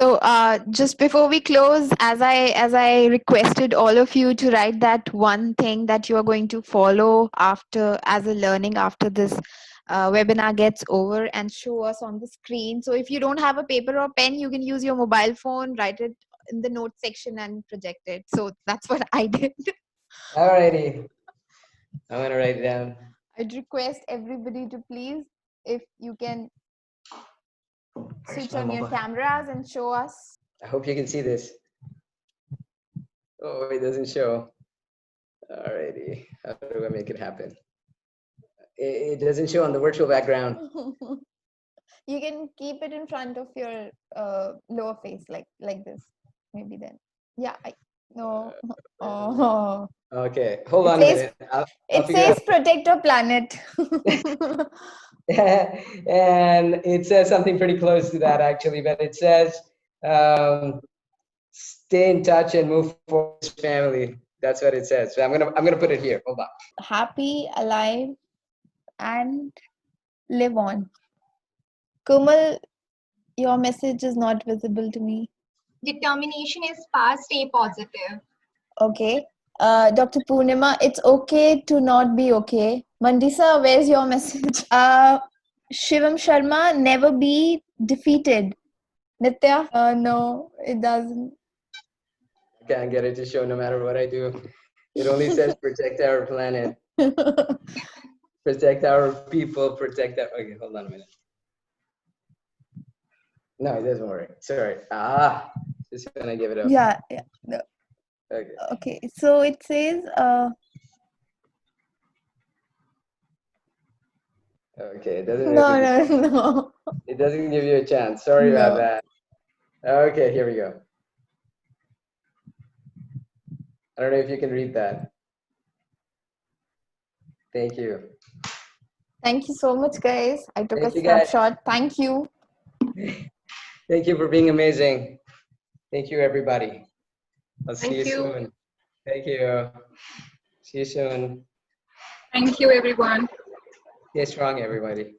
So just before we close, as I requested all of you to write that one thing that you are going to follow after as a learning after this webinar gets over, and show us on the screen. So if you don't have a paper or pen, you can use your mobile phone, write it in the notes section and project it. So that's what I did. Alrighty. I'm gonna write it down. I'd request everybody to please, if you can switch on your cameras and show us. I hope you can see this. Oh, it doesn't show. Alrighty. How do I make it happen? It doesn't show on the virtual background. You can keep it in front of your lower face, like this. Maybe then. Yeah. No. Oh. Okay. Hold on a minute. It says protect our planet. And it says something pretty close to that actually, but it says stay in touch and move forward as family. That's what it says. So I'm gonna put it here. Hold on. Happy, alive, and live on. Komal, your message is not visible to me. Determination is past, stay positive. Okay. Dr. Poornima, it's okay to not be okay. Mandisa, where's your message? Shivam Sharma, never be defeated. Nitya? No, it doesn't. I can't get it to show no matter what I do. It only says protect our planet. Protect our people, protect our... Okay, hold on a minute. No, it doesn't work. Sorry. Just gonna give it up. Yeah. No. Okay. Okay, so it says... Okay, it doesn't... No. It doesn't give you a chance. Sorry about that. Okay, here we go. I don't know if you can read that. Thank you. Thank you so much, guys. I took a snapshot. Thank you. Thank you for being amazing. Thank you, everybody. I'll see you soon. Thank you. See you soon. Thank you, everyone. Stay strong, everybody.